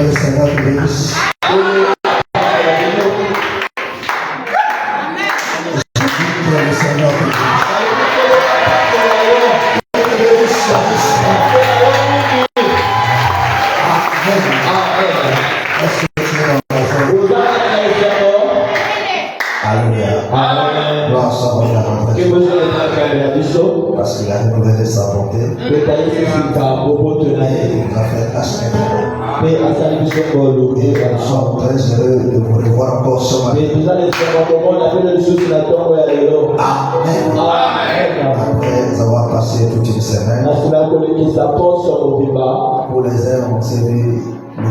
le Seigneur te bénisse. Que le Seigneur te bénisse. Parce qu'il a renouvelé sa bonté. Et il a fait acheter. Et nous sommes très heureux de vous revoir encore ce matin. Amen. Après avoir passé toute une semaine, pour les uns on s'est vu le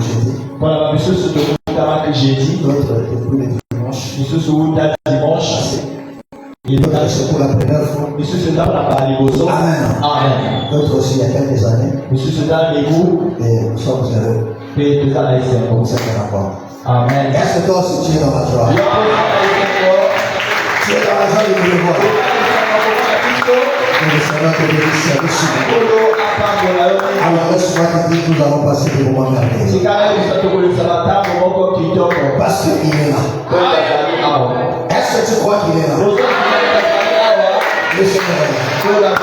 jeudi, d'autres depuis le dimanche. C'est pour la première fois. Amen. D'autres aussi il y a quelques années. Et nous sommes heureux. Comme ça qu'on apporte. Amen. Est-ce que toi aussi tu es dans la joie? Tu es dans la joie de me voir. Que le Seigneur te bénisse dessus. Alors laisse-moi te dire que nous allons passer des moments merveilleux. Parce qu'il est là. Est-ce que tu crois qu'il est là? Le Seigneur est là.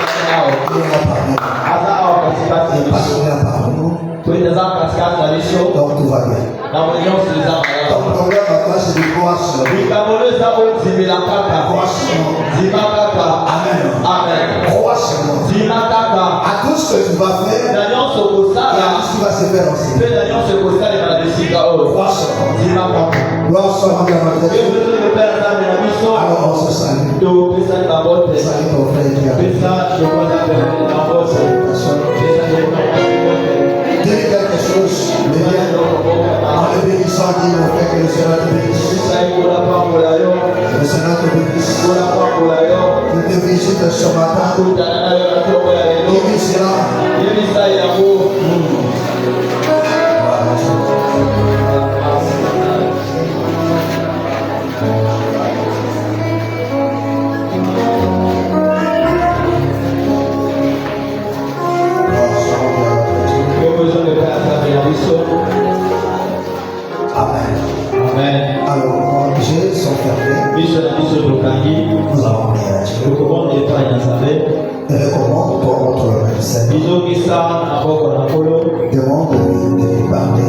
Il est là parmi nous. Parce qu'il est là parmi nous. Donc tout va bien. Ton problème maintenant c'est de croire sur lui. Amen. Crois sur moi. À tout ce que tu vas faire, il y a tout ce qui va se faire aussi. Crois sur moi. Gloire soit rendue à notre Dieu. Alors on se salue. Salut ton frère qui a fait. Dis quelque chose. En le bénissant, dis mon frère que le Seigneur te bénisse. Le Seigneur te bénisse. Il te visite ce matin. Il sera. Amen. Alors, les yeux sont fermés. Nous allons prier à Dieu. Recommande pour notre médecin. Demande-lui de lui parler.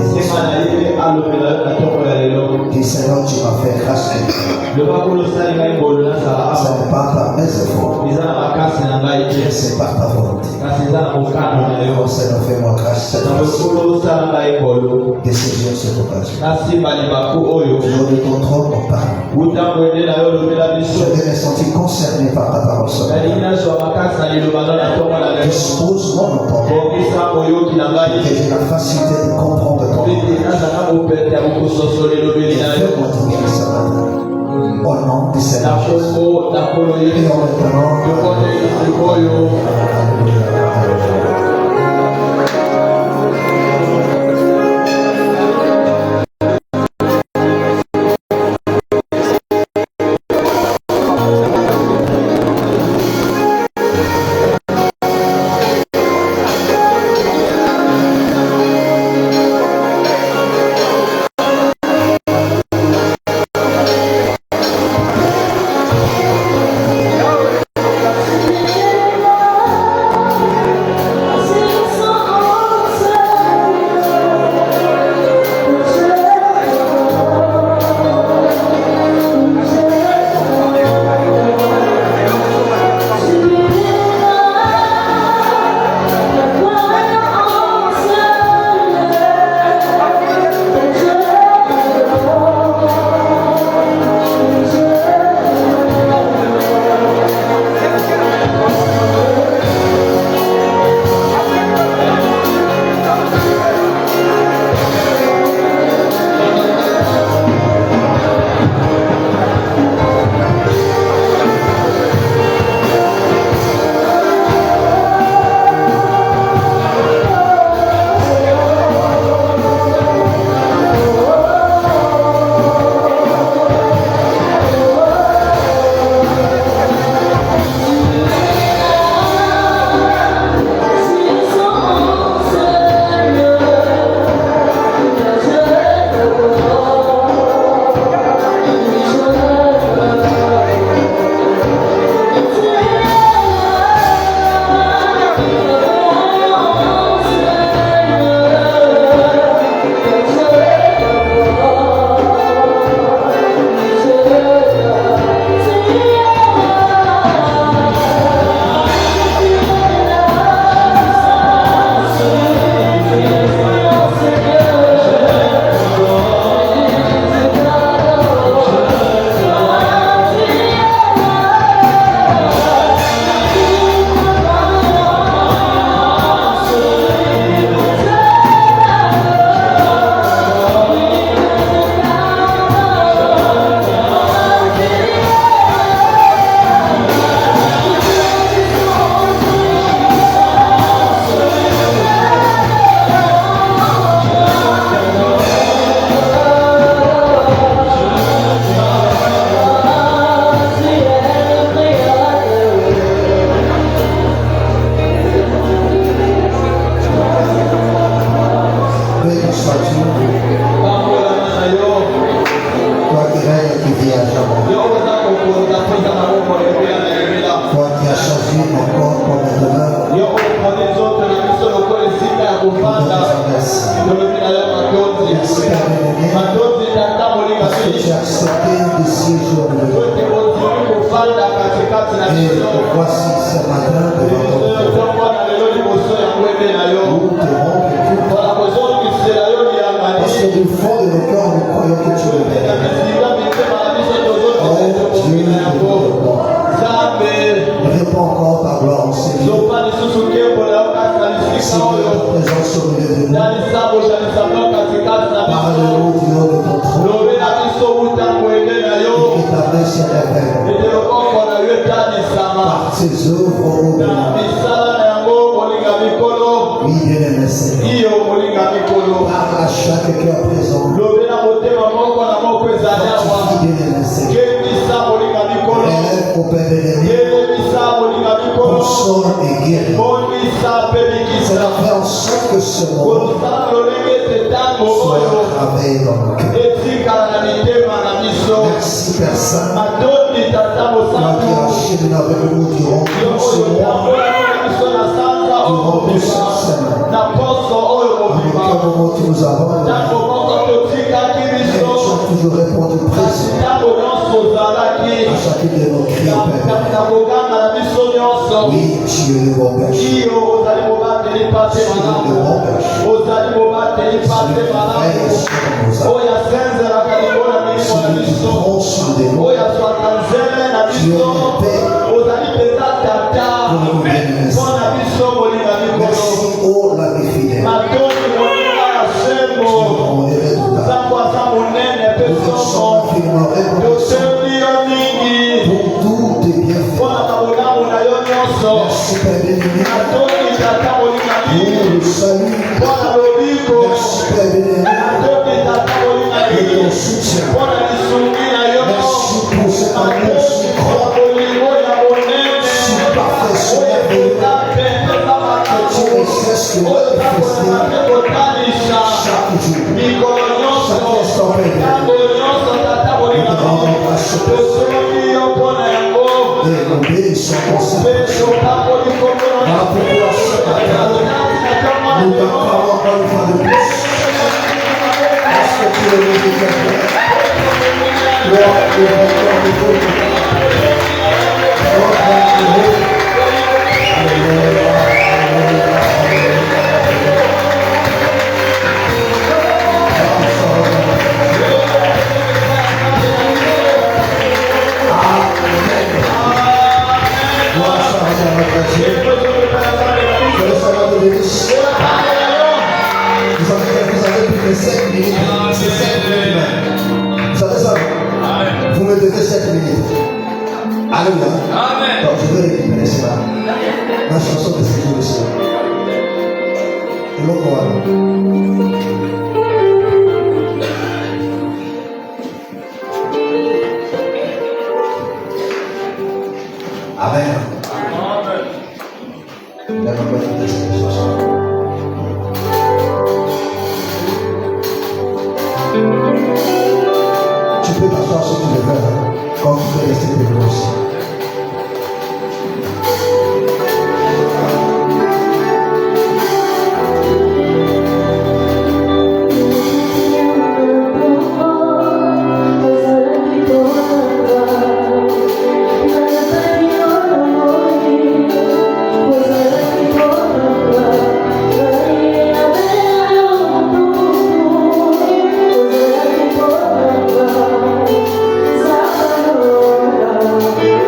Dis Seigneur, tu m'as fait grâce. Ce n'est pas par mes efforts. C'est par ta volonté. Oh Seigneur, fais-moi grâce. Décision cette occasion. Lors de ton trône, on parle. Je vais me sentir concerné par ta parole. Dispose mon entendement. Que j'ai la facilité de comprendre ton langage. Et fais-moi dire ce matin. Au nom du Seigneur Jésus. Et en maintenant. œuvre au oui, bien-aimé Seigneur. Parle à chaque cœur présent. Bien-aimé Seigneur. Élève au Père béni. Console et guéris. Seigneur, fais en sorte que ce mot soit gravé dans le cœur. Merci Père Saint. Toi qui as cheminé avec nous durant tout ce mois. Durant tout ce semaine. À quel moment tu nous as abandonnés. Et tu as toujours répondu présent. À chacune de nos cris, Père. Oui, tu es le bon berger. Tu es le bon berger. Merci pour la vie fidèle. Pour tout tes bienfaits. Merci Père béni. Pour le salut. Merci Père béni. Et ton soutien. Merci pour cet amour si grand. Si parfait, si merveilleux. Que tu ne cesses de manifester chaque jour. Chaque instant, Père béni. Nous te rendons grâce et nous bénissons ton Saint-Esprit. Voilà pourquoi ce matin, nous t'acclamons encore une fois de plus. Parce que tu es le Dieu. Gloire et victoire de Dieu. Gloire et Dieu. Alléluia. Vous avez plus de 7 minutes. C'est 7 minutes même. Vous savez ça? Vous me devez 7 minutes. Alléluia. Donc je vais récupérer cela. La chanson de ce jour ici. Et l'autre voilà. Amen. Tu peux t'asseoir sur le verre quand tu peux rester debout aussi. Thank you.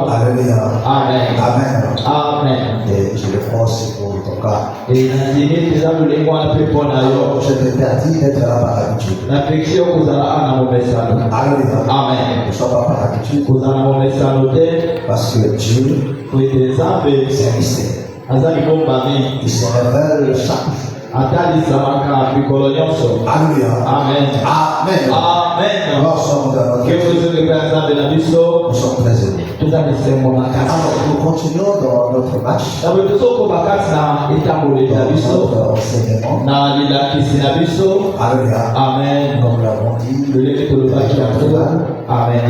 Alléluia. Amen. Amen. Amen. Et je le crois aussi pour ton cas. Et Je te interdis d'être là par habitude. Alléluia. Amen. Ne sois pas par habitude. Parce que Dieu, c'est un mystère. Il se révèle chaque jour. Alléluia. Amen. Amen. Amen. Nous sommes très heureux. Alors, nous continuons dans notre match. Notre enseignement. Alléluia. Amen. Comme nous l'avons dit. Amen.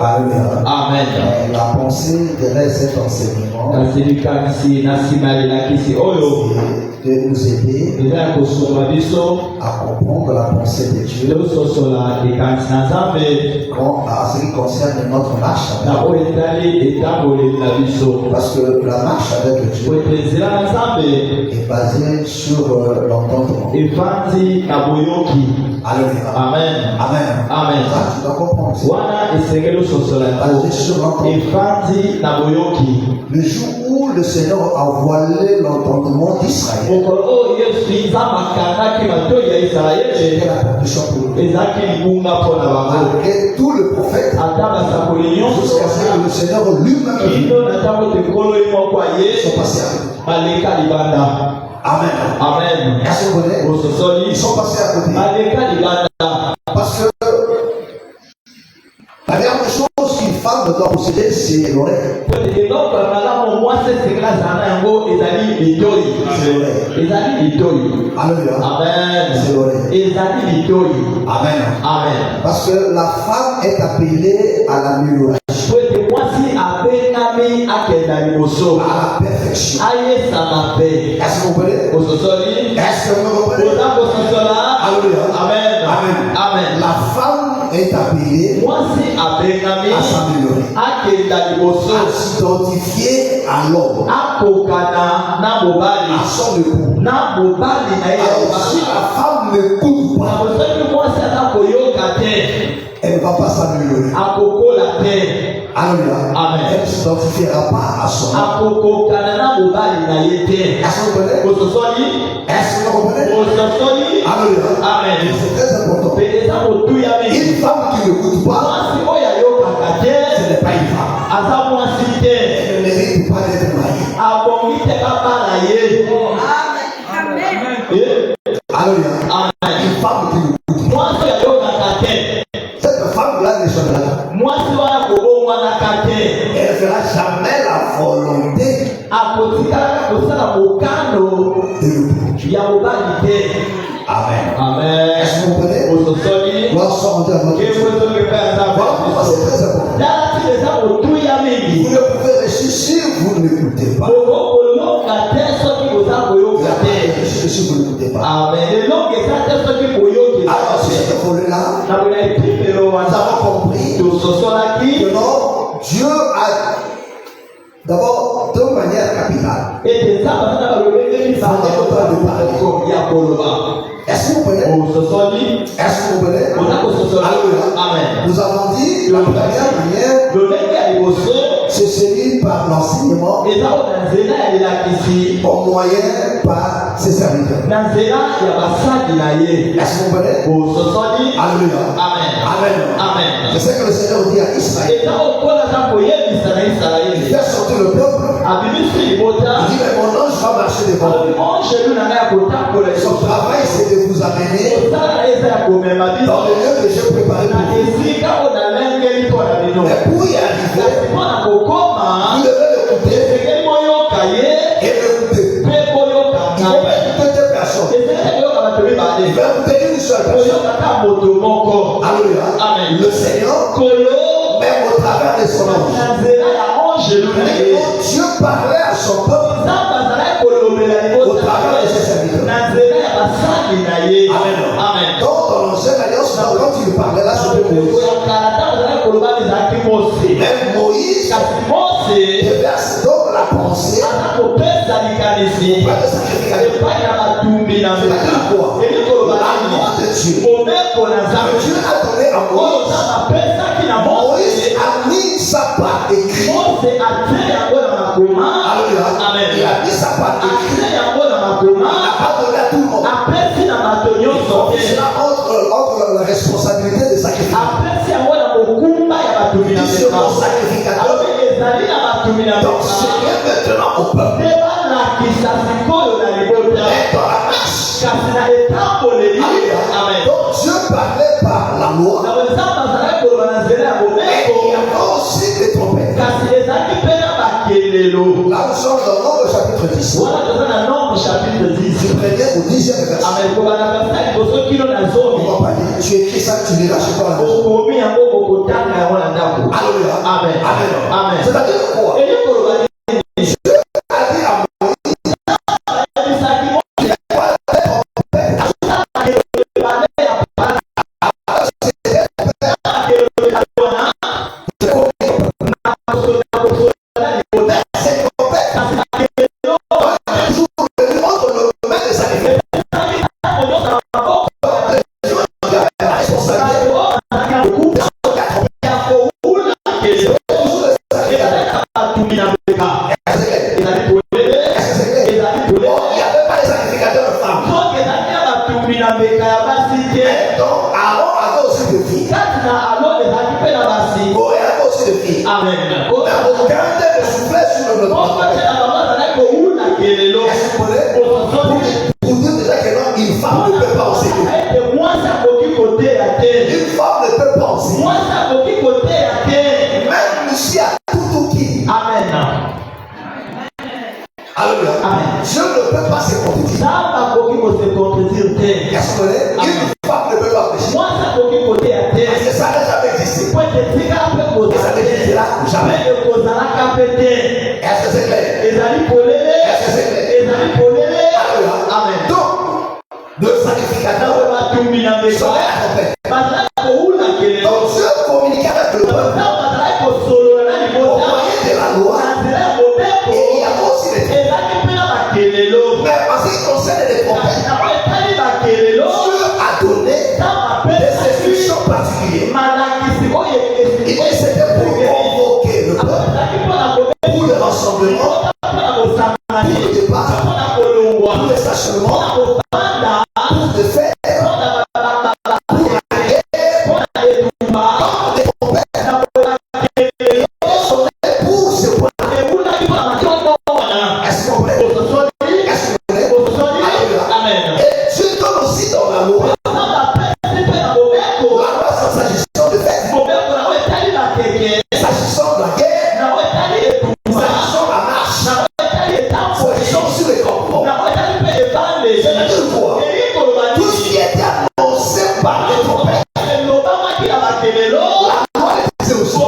Alléluia. Amen. La pensée derrière cet enseignement, c'est de nous aider à comprendre la pensée de Dieu en ce qui concerne notre marche. Parce que la marche avec Dieu est basée sur l'entendement. Alléluia. Amen. Amen. Amen. Ça, tu dois comprendre. Basé sur l'entendement. Le jour où le Seigneur a voilé l'entendement d'Israël, c'était la perdition pour nous. Malgré tout le prophète, jusqu'à ce que le Seigneur lui-même soit passé avec nous. Amen. Amen. Est-ce que vous connaissez? Ils sont passés à côté. Parce que la dernière chose qu'une femme doit posséder, c'est l'oreille. Alléluia. Amen. C'est l'oreille. Amen. Amen. Parce que la femme est appelée à l'amélioration, à la perfection. Est-ce que vous comprenez? Est-ce que vous comprenez? Alléluia. Amen. Amen. Amen. La femme est appelée à s'améliorer, à s'identifier à l'homme, à son époux. Alors si la femme n'écoute pas, elle ne va pas s'améliorer. Alléluia. Amen. Elle ne s'identifiera pas à son homme. Est-ce que vous comprenez? Est-ce que vous comprenez? Alléluia. Amen. C'est très important. Une femme qui n'écoute pas, ce n'est pas une femme. Elle ne mérite pas d'être mariée. Alléluia. Une femme qui n'écoute pas, cette femme-là ne changera pas. Elle ne fera jamais la volonté de l'époux. Amen. Amen. Est-ce que vous comprenez? Gloire soit rendue à notre Dieu. Voilà pourquoi c'est très important. Vous ne pouvez réussir si vous ne l'écoutez pas. Vous n'avez réussi si vous ne l'écoutez pas. Alors, sur cette volet-là, nous avons compris que non, Dieu a d'abord deux manières capitales. Est-ce que vous comprenez? Est-ce que vous comprenez? Alléluia. Amen. Nous avons dit la première manière, c'est celui par l'enseignement au moyen par ses serviteurs. Est-ce que vous comprenez? Alléluia. Amen. Amen. Amen. C'est ce que le Seigneur dit à Israël. Il fait sortir le peuple. Il dit, mais mon ange va marcher devant vous. Son travail, c'est de vous amener dans le lieu que j'ai préparé pour vous. Mais pour y arriver, vous devez l'écouter et l'écouter. Il ne faut pas écouter deux personnes. Il va écouter une seule personne. Alléluia. Amen. Le Seigneur, même au travers de son ange. Dieu parlait à son peuple au travers de ses serviteurs. Amen. Amen. Donc, dans l'ancienne alliance, quand il parlait là, c'était Moïse. Même Moïse déverse donc la pensée pour pas de sacrificateur. C'est-à-dire quoi? L'amour de Dieu. Dieu a donné à Moïse ça par écrit. Alléluia. Amen. Il a dit ça par écrit. Il n'a pas donné à tout le monde. C'est entre la responsabilité des sacrificateurs. Ils seront sacrificateurs. Donc c'est maintenant au peuple. Et dans la marche. Donc Dieu parlait par la loi. Et il y avait aussi des trompettes. Là nous sommes dans Nombre chapitre 10. Tu préviens au 10e verset. On va pas dire, tu écris ça, tu liras chez toi à la maison. Alléluia. Amen. Amen. C'est-à-dire quoi? Dieu a dit à Dieu ne peut pas se contredire. Est-ce que une femme ne peut pas pécher? Parce que ça n'a jamais existé. Et ça n'existera jamais. Est-ce que c'est clair? Est-ce que c'est clair? Amen. Donc, le sacrificateur serait la trompette. Donc Dieu communique avec le peuple au moyen de la loi. Et il y a aussi les trompettes. Mais parce qu'il concerne les trompettes, Dieu a donné des instructions particulières. Et c'était pour convoquer le peuple, pour le rassemblement, pour le départ, pour le stationnement, pour le faire, pour la guerre, comme des trompettes. Et sonner pour ce point. Est-ce qu'on peut? S'agissant de la guerre, s'agissant de la marche, s'agissant sur les corps. C'est-à-dire quoi? Tout ce qui était annoncé par les trompettes, la loi les disait aussi.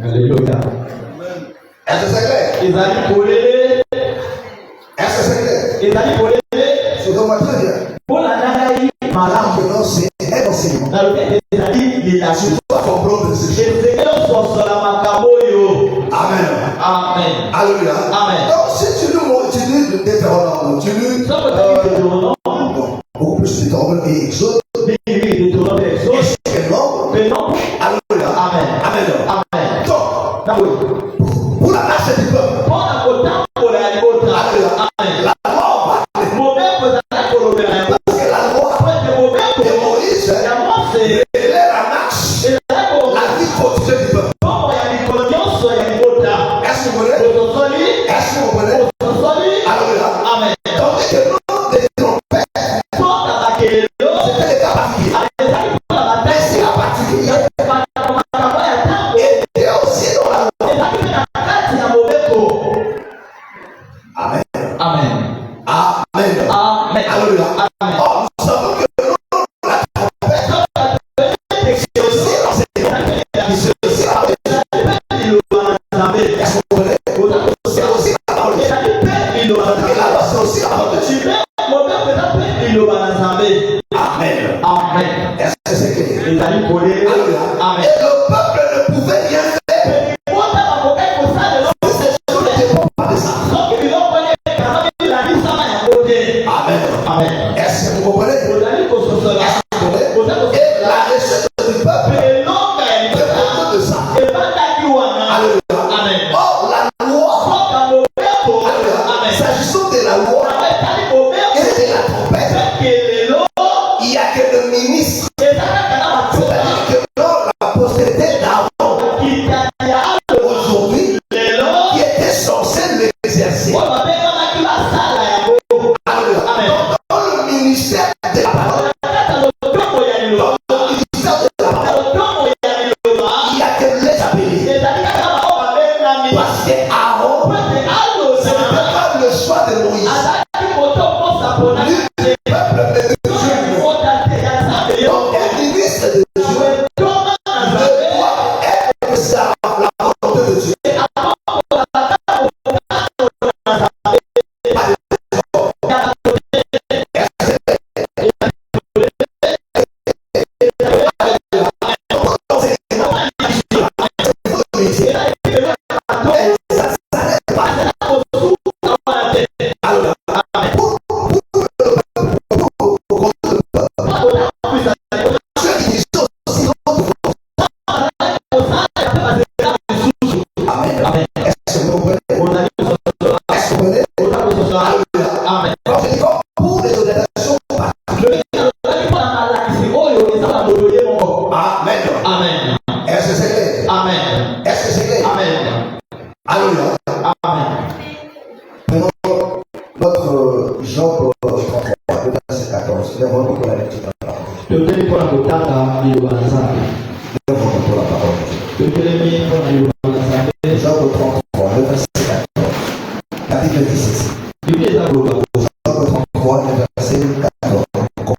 Alléluia. Est-ce que c'est clair? Est-ce que c'est clair? Je comprends très bien. Maintenant, c'est un enseignement. Je dois comprendre ce que Amen. Alléluia. Donc, si tu lis le Deutéronome, tu lis beaucoup plus de Deutéronome et Exode, et Nombre. Alléluia. Amen. Donc, pour la marche du peuple, alléluia. La loi va parce que la loi de Moïse révélait la marche, la vie quotidienne du peuple. Est-ce que vous voulez? Est-ce que vous voulez? Alléluia. Tandis que le nom des trompettes, c'était les cas particuliers. Mais c'est la particulière. Et il y a aussi dans la loi. Amen. Alléluia. Or, nous savons que le nom de la trompette, c'est aussi l'enseignement. C'est aussi la Est-ce que vous voulez? C'est aussi la parole. Et la loi, c'est aussi la parole de Dieu. Amen. Est-ce que c'est clair? Alléluia. Et le peuple ne pouvait rien faire. Ces choses ne dépendent pas de ça. Amen. Est-ce que vous comprenez? Et la recette Amen. Amen. Est-ce que c'est clair? Amen. Est-ce que c'est clair? Amen. Alléluia. Amen. Prenons notre Job 33, le verset 14. Lève votre pour la lecture de la parole. Tutele kwa kutaka liluwa zake. Lève votre pour la parole. Tutele mimi kwa liluwa zake. Job 33, le verset 14. Chapitre 17. Biblia za Mungu. Job 33, le verset 14.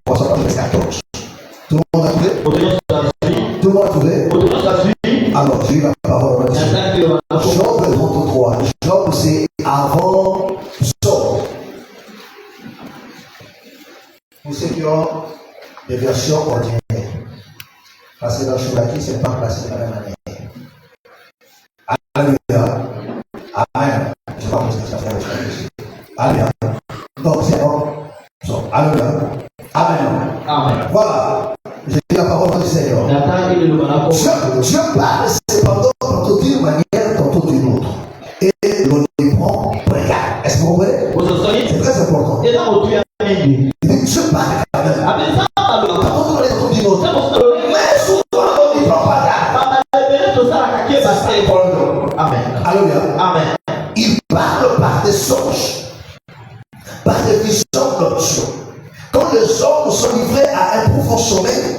Commençons par le verset 14. Tout le monde a trouvé? Tout le monde a trouvé? Alors, j'ai eu la parole. Job 33. Job, c'est avant Job. Pour ceux qui ont des versions ordinaires, parce que dans Choulaki, ce n'est pas placé de la même manière. Alléluia. Amen. Je ne sais pas comment ça fait avec ça. Alléluia. Donc, c'est bon. Alléluia. Amen. Amen. Voilà. J'ai dit la parole du Seigneur. Dieu parle cependant tantôt d'une manière, tantôt d'une autre. Et l'on y prend regard. Est-ce que vous comprenez? C'est très important. Dieu parle quand même. Tantôt d'une autre. Mais souvent, on n'y prend pas regard. Amen. Alléluia. Amen. Il parle par des songes, par des visions nocturnes. Quand les hommes sont livrés à un profond sommeil,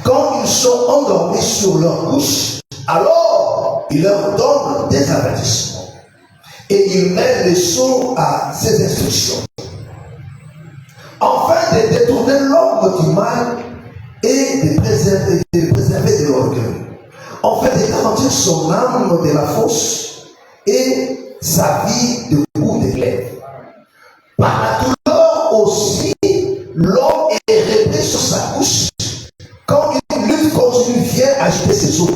quand ils sont endormis sur leur couche, alors il leur donne des avertissements. Et il met les sourds à ses instructions. Afin de détourner l'homme du mal et de préserver de l'orgueil. Afin de garantir son âme de la fosse et sa vie de coups de glaive. Par la douleur aussi, l'homme est repris sur sa couche. Quand une lutte continue vient agiter ses os,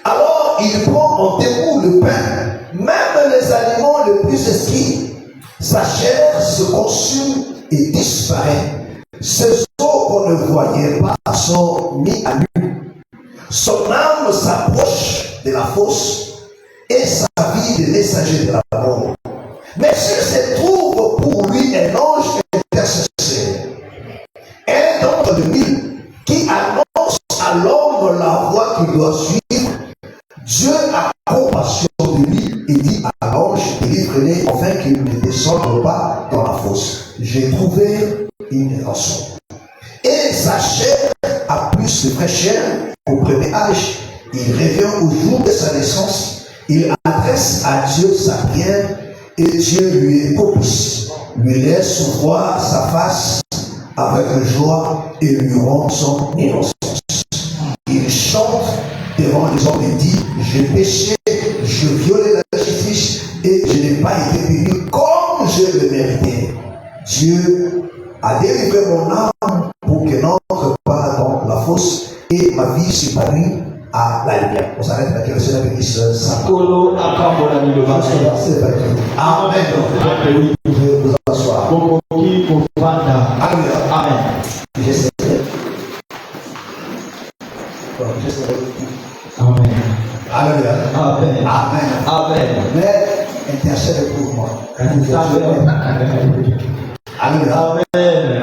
alors il prend en dégoût le pain, même les aliments les plus exquis. Sa chair se consume et disparaît. Ses os qu'on ne voyait pas sont mis à nu. Son âme s'approche de la fosse et sa vie de messager de la mort. Mais s'il se trouve pour lui un ange intercesseur, un ange de mille qui annonce à l'homme la voie qu'il doit suivre, Dieu a compassion de lui et dit à l'ange, délivre-les afin qu'il ne descende pas dans la fosse. J'ai trouvé une rançon. Et sa chair a plus de fraîcheur qu'au premier âge. Il revient au jour de sa naissance. Il adresse à Dieu sa prière et Dieu lui est propice. Lui laisse voir sa face avec joie et lui rend son innocence. Il chante devant les hommes et dit, j'ai péché, je violais la justice et je n'ai pas été puni comme je le méritais. Dieu a délivré mon âme pour qu'elle n'entre pas dans la fosse et ma vie s'épanouit à la lumière. On s'arrête là, que le Seigneur bénisse ça. Amen. Vous pouvez vous asseoir. Alléluia. Amen. J'essaie. Amen. Alléluia. Amen. Amen. Amen. Mais intercède pour moi. Alléluia. Amen. Amen.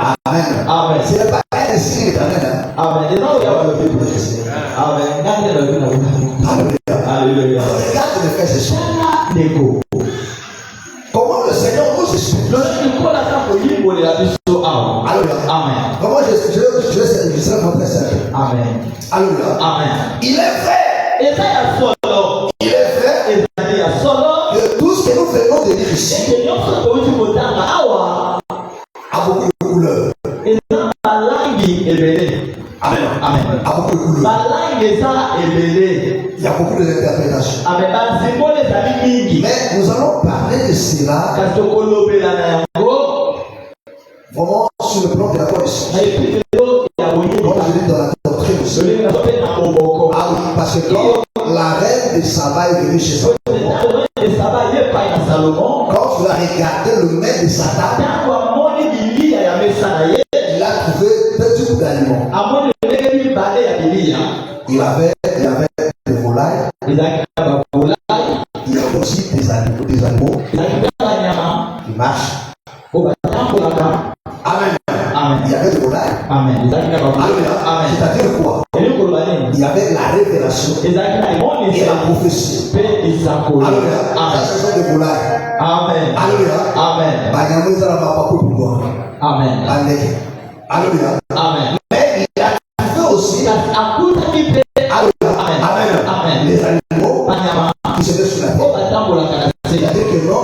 Amen. Ce n'est pas un signe d'éternel. Amen. Et non, il y a le Bible. Amen. Alléluia. Alléluia. Regarde le frère, c'est ça. Comment le Seigneur nous explique? Alléluia. Amen. Comment je serai mon très simple. Amen. Alléluia. Amen. Il est vrai. Il est vrai que tout ce que nous faisons de dire ici a beaucoup de couleurs. Amen. Amen. A beaucoup de couleurs. Il y a beaucoup d'interprétations. Mais nous allons parler de cela vraiment sur le plan de la connaissance. Comme je dis dans la doctrine aussi. Ah oui, parce que quand la reine de Saba est venue chez Salomon, quand tu as regardé le mets de sa table, il a trouvé deux types d'aliments. Il avait des volailles, il y a aussi des animaux qui marchent. Amen. Amen. Il y avait des volailles. Amen. Alléluia. C'est-à-dire quoi? Il Il y avait la révélation et la prophétie. Alléluia. Ça, ce sont des moulins. Amen. Alléluia. Amen. Amen. Alléluia. Amen. Mais il a fait aussi. Alléluia. Amen. Amen. Les animaux qui se mettent sur la terre. C'est-à-dire que non,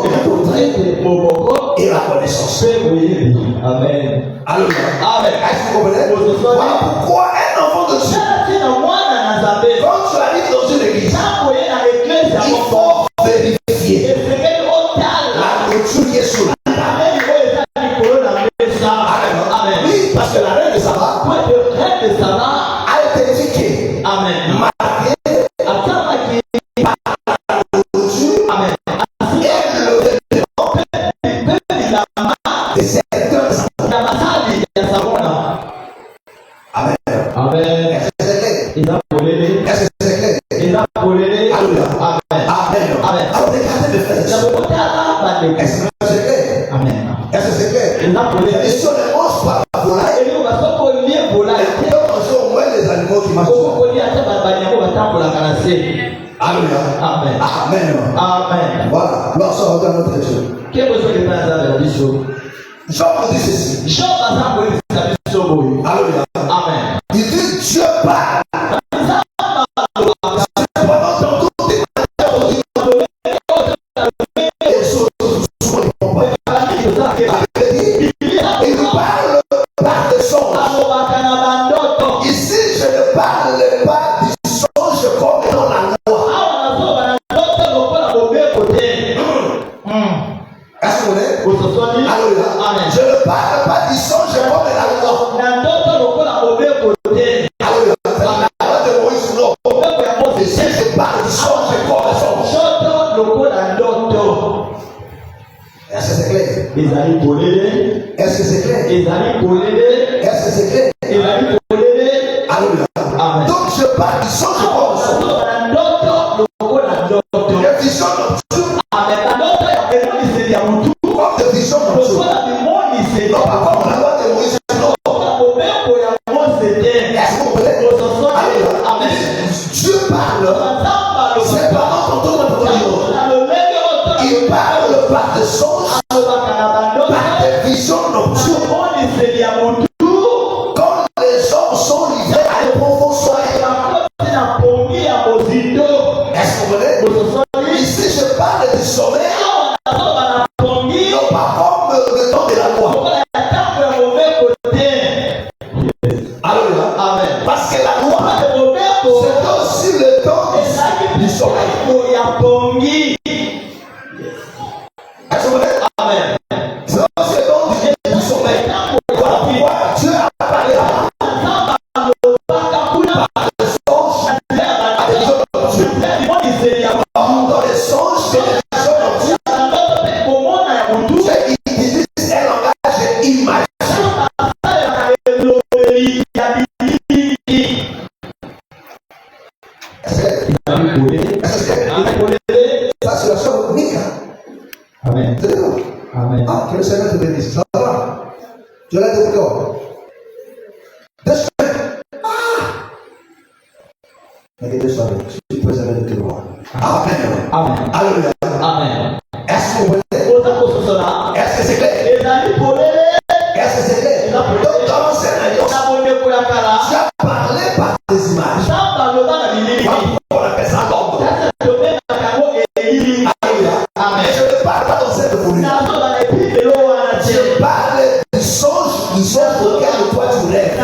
et la connaissance. Amen. Alléluia. Amen. Est-ce que vous comprenez? Voilà pourquoi un enfant de Dieu, quand tu arrives dans une église, il faut vérifier la nourriture qui est sur la table. Amen. Oui, parce que la reine de Saba a été éduquée, marquée par la nourriture et le vêtement des serviteurs de Saba. Amen. Amen. Est-ce que c'est clair? Est-ce que c'est clair? Alléluia. Amen. Amen. Alors regardez mes frères et sœurs. Est-ce que c'est clair? Amen. Est-ce que c'est clair? Et si on ne mange pas la volaille, on peut manger au moins les animaux qui mangent. Alléluia. Amen. Amen. Amen. Voilà. Lorsqu'on regarde notre Dieu. Job nous dit ceci. Alléluia. Amen. Il dit Dieu parle. Pendant ton tour, il parle par des songes. Ici, je ne parle pas du songe comme dans la loi. Est-ce que vous voulez? Alléluia. Je ne parle pas du songe comme dans la loi. Alléluia. La loi de Moïse, non. Ici, je parle du songe comme le songe. Est-ce que c'est clair? Est-ce que c'est clair? Est-ce que c'est clair? Alléluia. Amen. Donc je parle du songe comme le songe. Les visions nocturnes comme des visions nocturnes. Non pas comme la loi de Moïse. Non. Est-ce que vous comprenez? Alléluia. Dieu parle. C'est pas dans ton tour. Il parle par des songes, par des visions nocturnes. Quand les hommes sont livrés à un profond soleil. Est-ce que vous comprenez? Ici je parle du sommeil. Non pas comme le temps de la loi. Alléluia. Amen. Parce que la loi, c'est aussi le temps du sommeil. Est-ce que vous comprenez? Amen. C'est aussi le temps du sommeil. Voilà pourquoi Dieu a parlé là-bas. Dans les songes et les visions nocturnes, Dieu utilise un langage imagé. Ça, c'est la chose unique. Amen. C'est ça. Amen. Ah, que le Seigneur te bénisse. Ça va? Je l'ai dit encore. Mais que Dieu soit béni. Je suis préservé de tes lois. Amen. Amen. Alléluia. Amen. Est-ce que vous voyez? Est-ce que c'est clair? Est-ce que c'est clair? Donc, dans l'ancienne alliance, tu as parlé par des images. On appelle ça l'ombre. Alléluia. Mais je ne parle pas dans cette volume. Je parle du songe auquel toi tu rêves.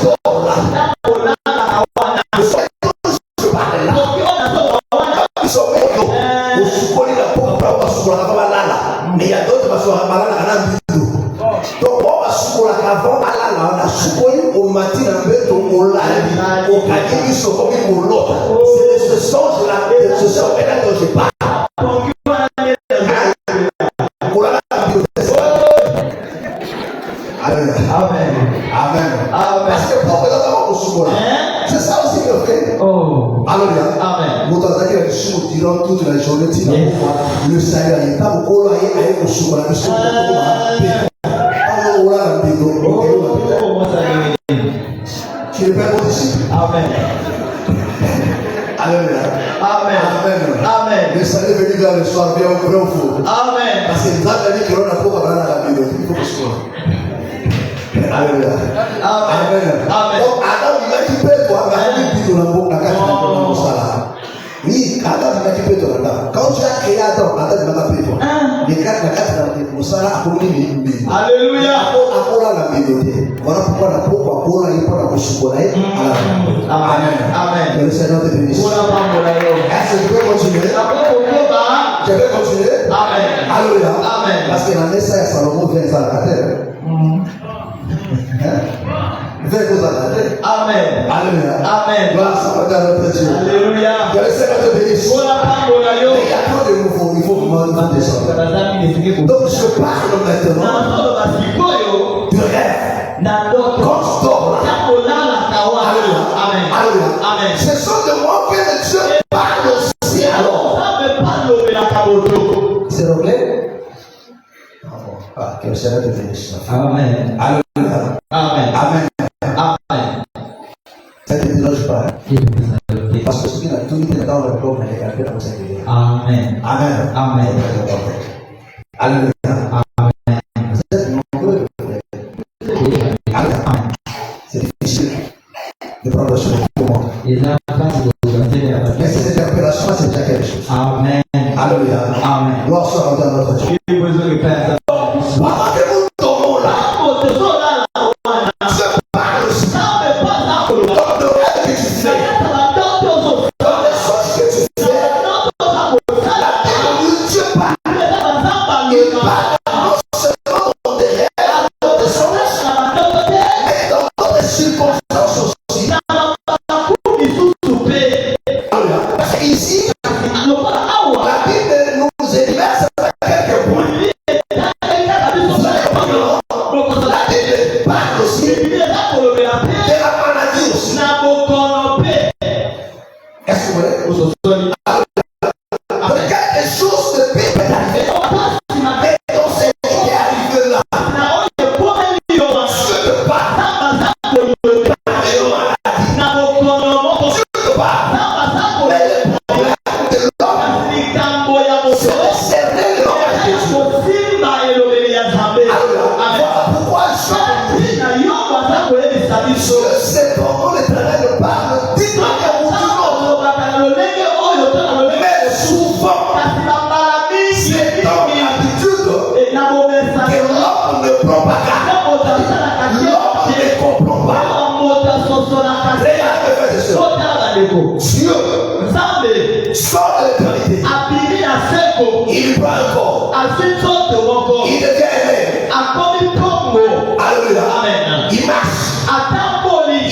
Je parle là. Mais il y a d'autres qui sont malades. Donc, on va souper avant on a souper au matin, au lundi, au cahier, au l'autre. C'est de ce songe-là, de ce songe-là dont je parle. Amen. Amen. Amen. Parce que pour que nous avons au souper, c'est ça aussi que fait. Oh. Alléluia. Amen. Vous entendez que les soupe durant toute la journée, le salut, il n'y a pas beaucoup de au souper. Le souper, tu Tu es prêt pour disciple. Amen. Alléluia. Amen. Amen. Amen. Le salut est venu dans le soir, bien au vrai ou faux. Amen. Parce que nous avons dit que l'on a pour avoir la Bible. Il faut que ce soit. Alléluia. Amen. Amen. Donc, Adam, il a quitté toi, mais il a dit que l'on a quitté. Oui, Adam, il a quitté toi. Quand tu as créé Adam, Adam, il a quitté toi. Les quatre, la quatre, la Alléluia. Voilà pourquoi la peau, pour il prend la bouche pour aller à la fin. Amen. Amen. Que le Seigneur te bénisse. Est-ce que tu peux continuer? Je vais continuer. Amen. Alléluia. Amen. Parce que la message, Salomon vient à la terre. Amen. Alléluia. Amen. Voilà, ça va dans notre Dieu. Alléluia. Que le Seigneur te bénisse. Mais il y a trop de mouvements, il faut vraiment descendre. Donc je parle maintenant du rêve. Quand tu dors là. Alléluia. Ce sont des mots que Dieu parle aussi alors. C'est l'anglais? Ah, que le Seigneur te bénisse. Amen. Alléluia. Amen. Amen. Amen. Ça ne te dérange pas. Parce que ce qu'il a tout mis dans le corps, il a fait dans cette idée. Amen. Amen. Amen. Alléluia. Amen. Vous êtes nombreux. Alléluia. C'est difficile de prendre le chemin pour moi. Mais cette interpellation, c'est déjà quelque chose. Amen. Alléluia. Amen. Gloire soit rendue à notre Dieu. Pendant que nous dormons là, je parle aussi. Dans le rêve que tu fais, dans les choses que tu fais, la Bible dit Dieu parle. Il parle non seulement dans des rêves, dans des songes, mais dans d'autres circonstances aussi. Alléluia. Parce qu'ici, la Bible nous énumère quelques points. La Bible parle aussi de la maladie aussi. Est-ce que vous voyez? Quelque chose de pire est arrivé. Mais dans ce qui est arrivé là, Dieu te parle. Parler aux maladies. Dieu te parle. Mais le problème de l'homme, c'est de cerner l'homme à Jésus. Voilà pourquoi Dieu sait comment l'Éternel le parle. Dites-moi que vous mais souvent, c'est dans l'habitude que l'homme ne prend pas garde. L'homme ne comprend pas. Regardez, frères et sœurs. Dieu sort de l'éternité. Il prend un corps. Il devient aimé. Alléluia. Il marche.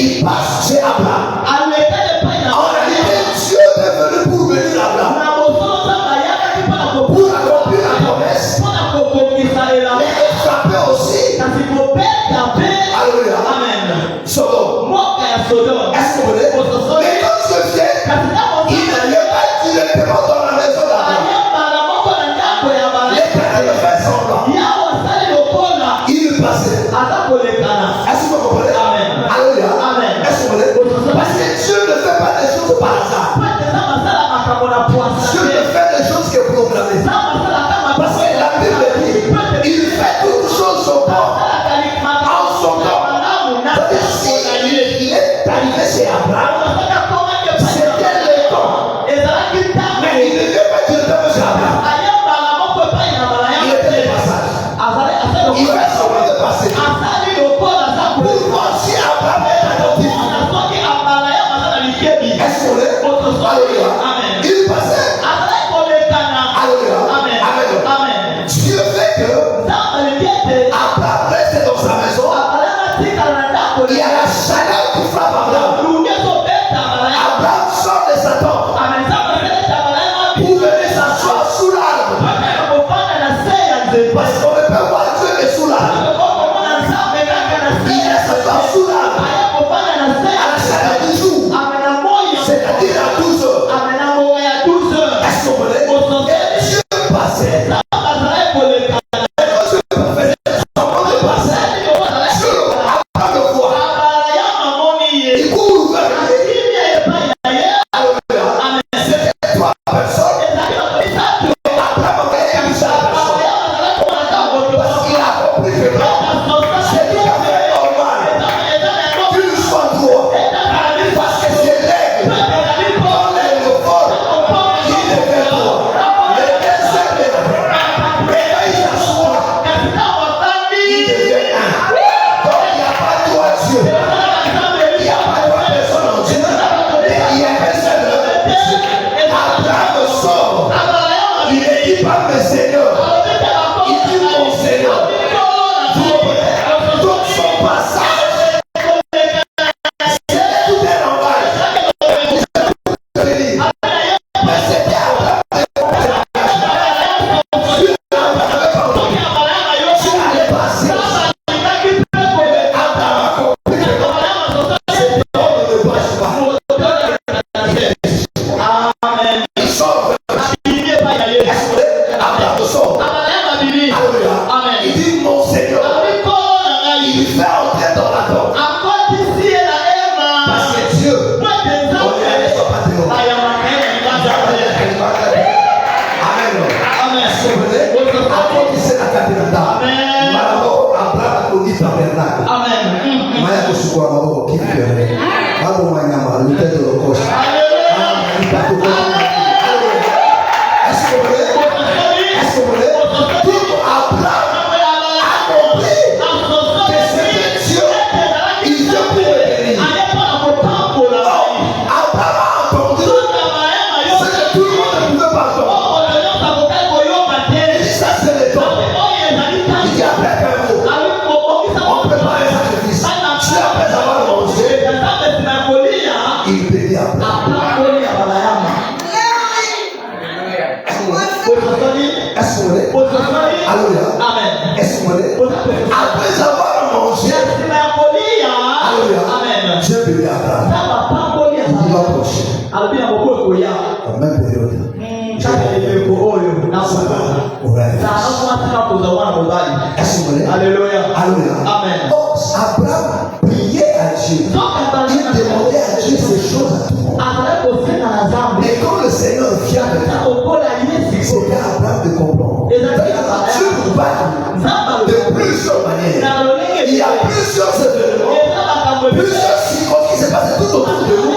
Il passe chez Abraham. En réalité, Dieu est venu pour venir à Abraham. Pour accomplir la promesse. Mais il frappait aussi. Alléluia. Sodome. Est-ce que vous voulez? Mais quand Dieu vient, il n'allait pas directement dans la maison d'Abraham. L'Éternel le fait semblant. Il passait. Est-ce que vous comprenez? Alléluia. Est-ce que vous voulez? Parce que Dieu ne fait pas des choses par hasard. Dieu ne fait des choses que programmées. Parce que la Bible dit, il fait toutes choses au corps. En son corps. Si il est arrivé chez Abraham, c'était le temps. Mais il ne vient pas directement chez Abraham. Il était de passage. Il fait semblant de passer. Pour voir si Abraham est attentif. Est-ce qu'on est? Alléluia. Il passait. Alléluia. Amen. Dieu fait que Abraham reste dans sa maison. Il y a la chaleur qui frappe Abraham. l'autel de l'Holocauste. Il part au corps. Est-ce que vous voulez? Est-ce que vous voulez? Tout Abraham a compris que c'était Dieu. Il vient pour le bénir. Abraham a entendu ce que tout le monde ne pouvait pas entendre. Il dit ça c'est le temps. Il dit après qu'un mot, on prépare un sacrifice. Si après avoir mangé, il bénit Abraham. Est-ce que vous voulez? Alléluia. Est-ce que vous voulez? Après avoir mangé, alléluia, Dieu bénit Abraham. Il va proche. En même période. Est-ce que vous voulez? Alléluia. Amen. Oh, Abraham priait à Dieu. Il demandait à Dieu ces choses à tout le monde. Mais quand le Seigneur vient de là, c'est qu'à Abraham de comprendre. Dieu nous parle de plusieurs manières. Il y a plusieurs événements, plusieurs situations qui se passent tout autour de nous.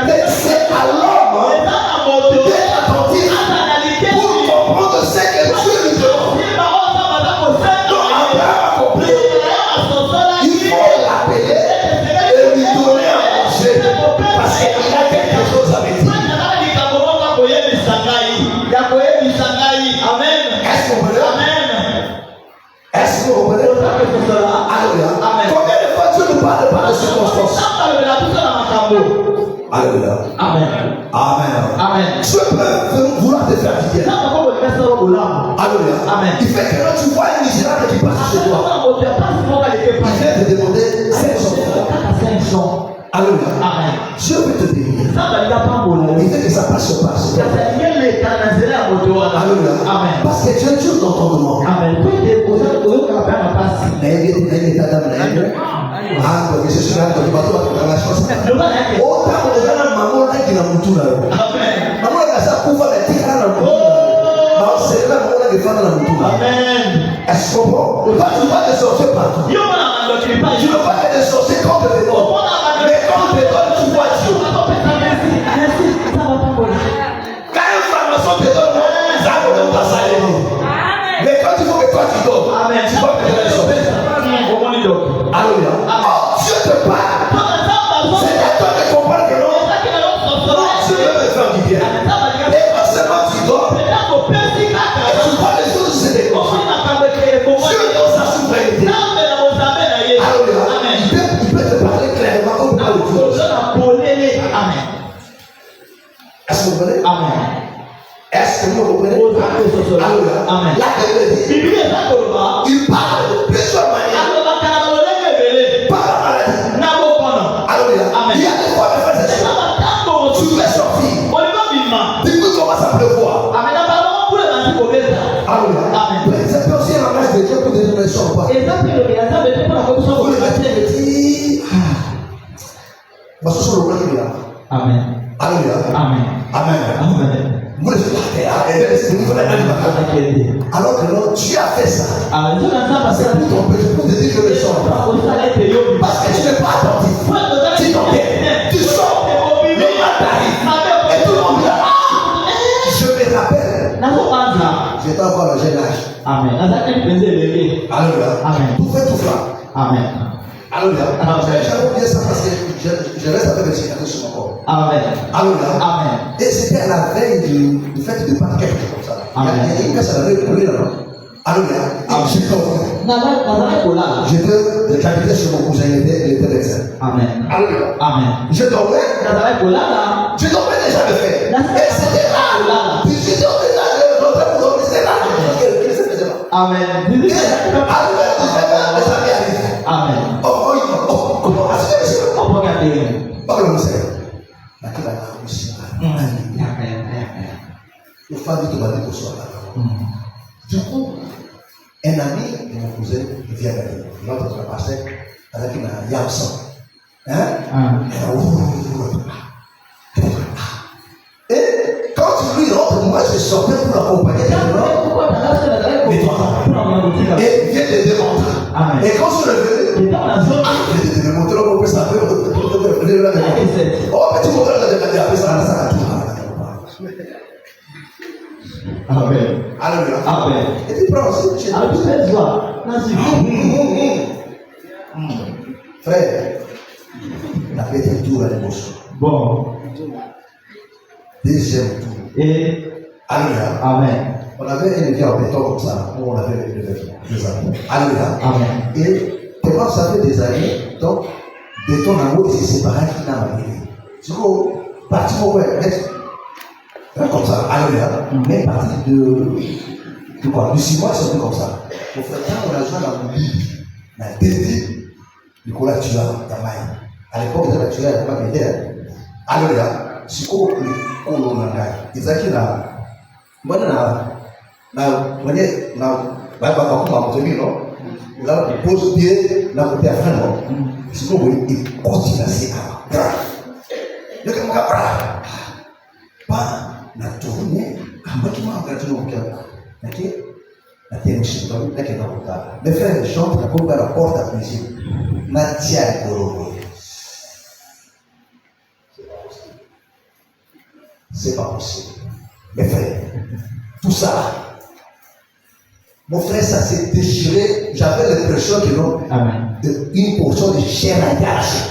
Mais c'est à l'homme d'être attentif pour comprendre ce que Dieu lui demande. Donc Abraham a compris. Il faut l'appeler et lui donner à manger parce qu'il a quelque chose à me dire. Est-ce que vous voulez? Est-ce que vous voulez? Alléluia. Combien de fois Dieu nous parle par les circonstances? Alléluia. Amen. Dieu peut vouloir te faire du bien. Alléluia. Il fait que quand tu vois un misérable qui passe chez toi, il vient te demander 500 francs. Alléluia. Dieu veut te bénir. Il fait que ça passe sur passe. Alléluia. Parce que Dieu est Dieu dans ton demande. Je suis là dans le bateau avec la chance. Autant que les gens maman là qui n'a pas tout là. Maman là ça couvre les tigres là. Maman c'est là maman là qui fait dans la mouture. Est-ce qu'on peut? Tu ne vas pas te sortir partout. Tu ne vas pas te sortir contre les autres. Mais quand tu donnes, tu vois Dieu. Quand un franc-maçon te donne, ça ne peut pas s'aller. Mais quand il faut que toi tu donnes, tu vas te donner sortir. Alléluia. Dieu te parle. C'est à toi de comprendre que non. Dieu veut me faire du bien. Et non seulement tu dors, et tu vois les choses se déclencher. Dieu dans sa souveraineté. Alléluia. Il peut te parler clairement comme par le Dieu. Est-ce que vous comprenez? Est-ce que vous comprenez? Alléluia. La Bible dit, il parle de plusieurs manières. Par la maladie. Alléluia. Il y a des fois de faire ces choses. Tu veux sortir. Du coup, il commence à pleuvoir. Alléluia. C'est aussi un langage de Dieu pour des émotions. Vous le mettez, il dit, Amen. Alléluia. Amen. Vous le faites. Alors que non, Dieu a fait ça. C'est pour ton péché, pour te dire que je ne sors pas. Parce que tu n'es pas attentif. Tu t'enquêtes. Tu sors. Le mal t'arrive. Et tout le monde dit, je me rappelle. J'étais encore au jeune âge. Alléluia. Tout fait tout cela. Alléluia. J'aime bien ça parce que je reste avec les cicatrices sur mon corps. Alléluia. Et c'était à la veille du fait de Pâques, quelque chose comme ça. Il y a une personne qui avait brûlé là-bas. Alléluia. J'habitais chez mon cousin, il était médecin. Alléluia. Je dormais déjà de fait. Et c'était là. Puis j'étais au ménage, l'autre pour dormir, c'était là. Qu'il se faisait pas. Amen. Et alléluia, les amis arrivent. Comment est-ce que c'est? Pas le Seigneur. La qui va la réussir. Il faut que tu vas dire que ce soit là. Du coup, un ami de mon cousin, il vient vers lui. Il va te passer avec une yamsa. Et quand lui rentre, moi je sortais pour l'accompagner. Et il vient de démontrer. Et quand je le fais, il vient de démontrer, on peut s'appeler. Oh, petit modèle de après ça, ça Amen. Alléluia. Amen. Et puis prends aussi. Frère, on a fait un tour à l'émotion. Bon. Deuxième tour. Et Alléluia. Amen. On avait une vie en béton comme ça, où on avait des années. Alléluia. Amen. Et tellement ça fait des années, donc, béton en haut, c'est séparé qui n'a pas été. Du coup, parti pour comme ça, alléluia. Mais parti de quoi? Du 6 mois, c'est un peu comme ça. Au fait, quand on a joué dans le lit, on a dédié, Nicolas Tua, Yamaï. À l'époque, Nicolas Tua, il n'y a pas d'idée. Alléluia. Si on a Isaac, moi, il pose pied dans le terrain. Sinon, il continue à se faire. Le gars m'a pas na tourné, ambacho wakati ukiona. Lakini na tena mshindano yake na kutaka. Mes frères chantent la pompe à la porte à plaisir. Natia Koro. C'est pas possible. Mes frères, tout ça, mon frère, ça s'est déchiré. J'avais l'impression que non, une portion de chair a été arrachée.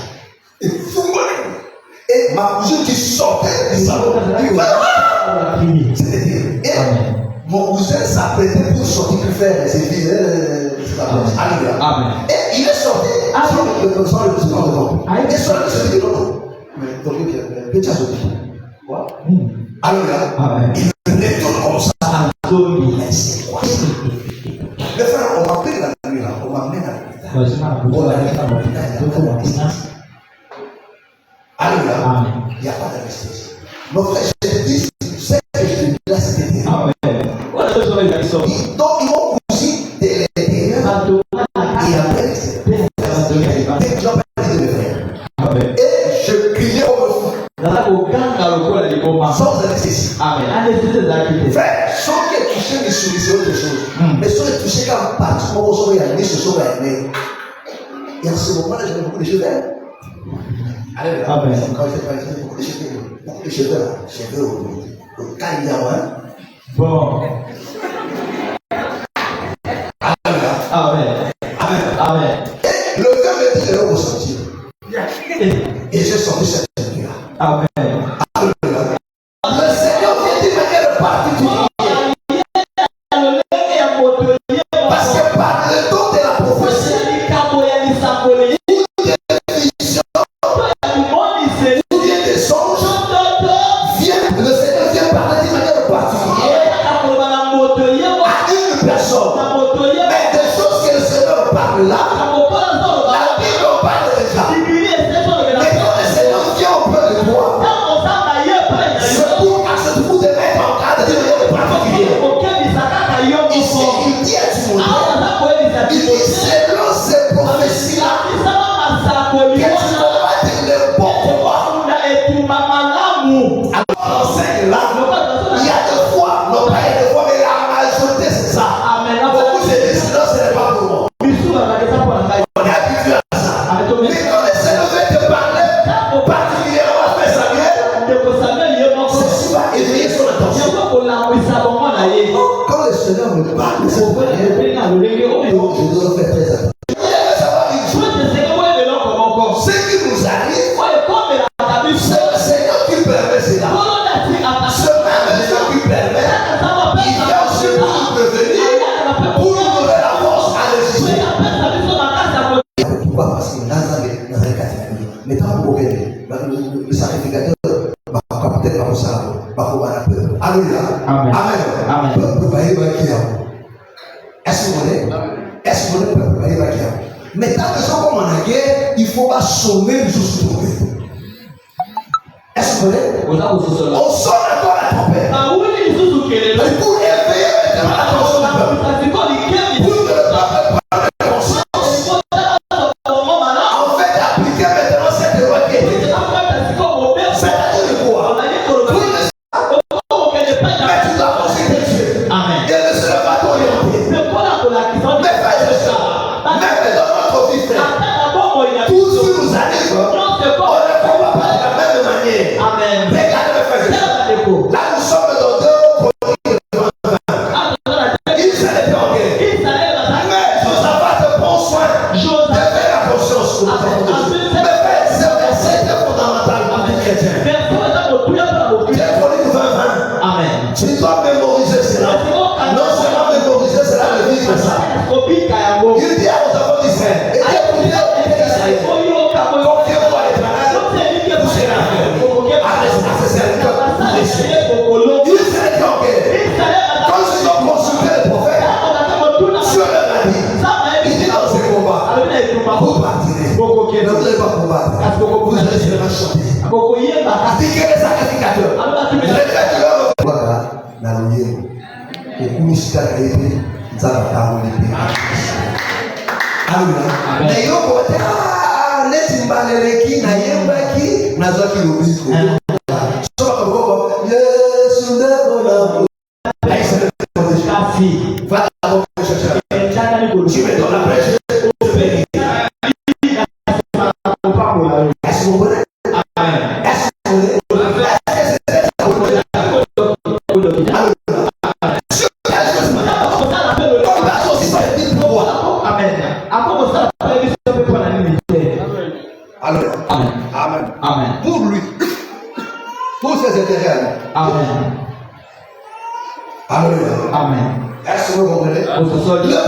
Et ma cousine qui sortait du salon, c'est-à-dire, et mon cousin s'apprêtait pour sortir pour faire ses filles. Alléluia. Et il est sorti sans le président de l'homme. Il est sorti de l'homme. Mais donc, il est sorti. Quoi? Alléluia. Il venait tout comme ça. Mais c'est quoi? Les frères, on m'a pris la nuit là, on m'a amené à l'hôpital. On l'a mis à l'hôpital. Alléluia. Il n'y a pas d'anesthésie. Mon frère, je te dis, c'est que je te dis là, c'était terrible. Donc, ils m'ont cousu de l'intérieur et après, c'est des gens qui de frère. Et je criais au fond. Sans anesthésie. Frère, sans que toucher mes souris, c'est autre chose. Mais sans que toucher quand pratiquement au sommet, il y a mis ce sommet. Et en ce moment-là, j'avais beaucoup de cheveux. Alléluia. Quand je fais beaucoup de cheveux là, cheveux au Kaliyawa. Bon. Alléluia. Amen. Amen. Et le gars me dit de le ressentir. Et j'ai senti cette nuit-là. Amen. Alléluia. Le Seigneur vient d'une manière particulière. Parce que par le don de la prophétie, mais tant que ça comme en guerre, il faut pas sommer le sous-trouvé. Est-ce que vous voyez? On sonne encore la trompette. Et pour éveiller l'attention du peuple. Pour que le peuple prenne conscience. En fait, appliquer maintenant cette loi qui est c'est-à-dire quoi? Mais tu dois penser tes yeux. Amen. Et ne se pas t'orienter. Mais fais ça. Même dans notre vie, frère. Tout ce qui nous arrive, on ne peut pas Vous allez seulement chanter. Atikele sacrificateur. Voilà, la lumière. Et pour nous, c'est ça va Alléluia. Mais yo côté les timbaleleki na yembaki na zoki lobiko. So ba ko Yesu ndeko na. Va la chercher. Tu me donnes la prêche. Est-ce que vous voulez? Est-ce que vous voulez? Amen. Amen. Pour lui. Pour ses intérêts. Amen. Alléluia. Amen. Est-ce que vous comprenez? Le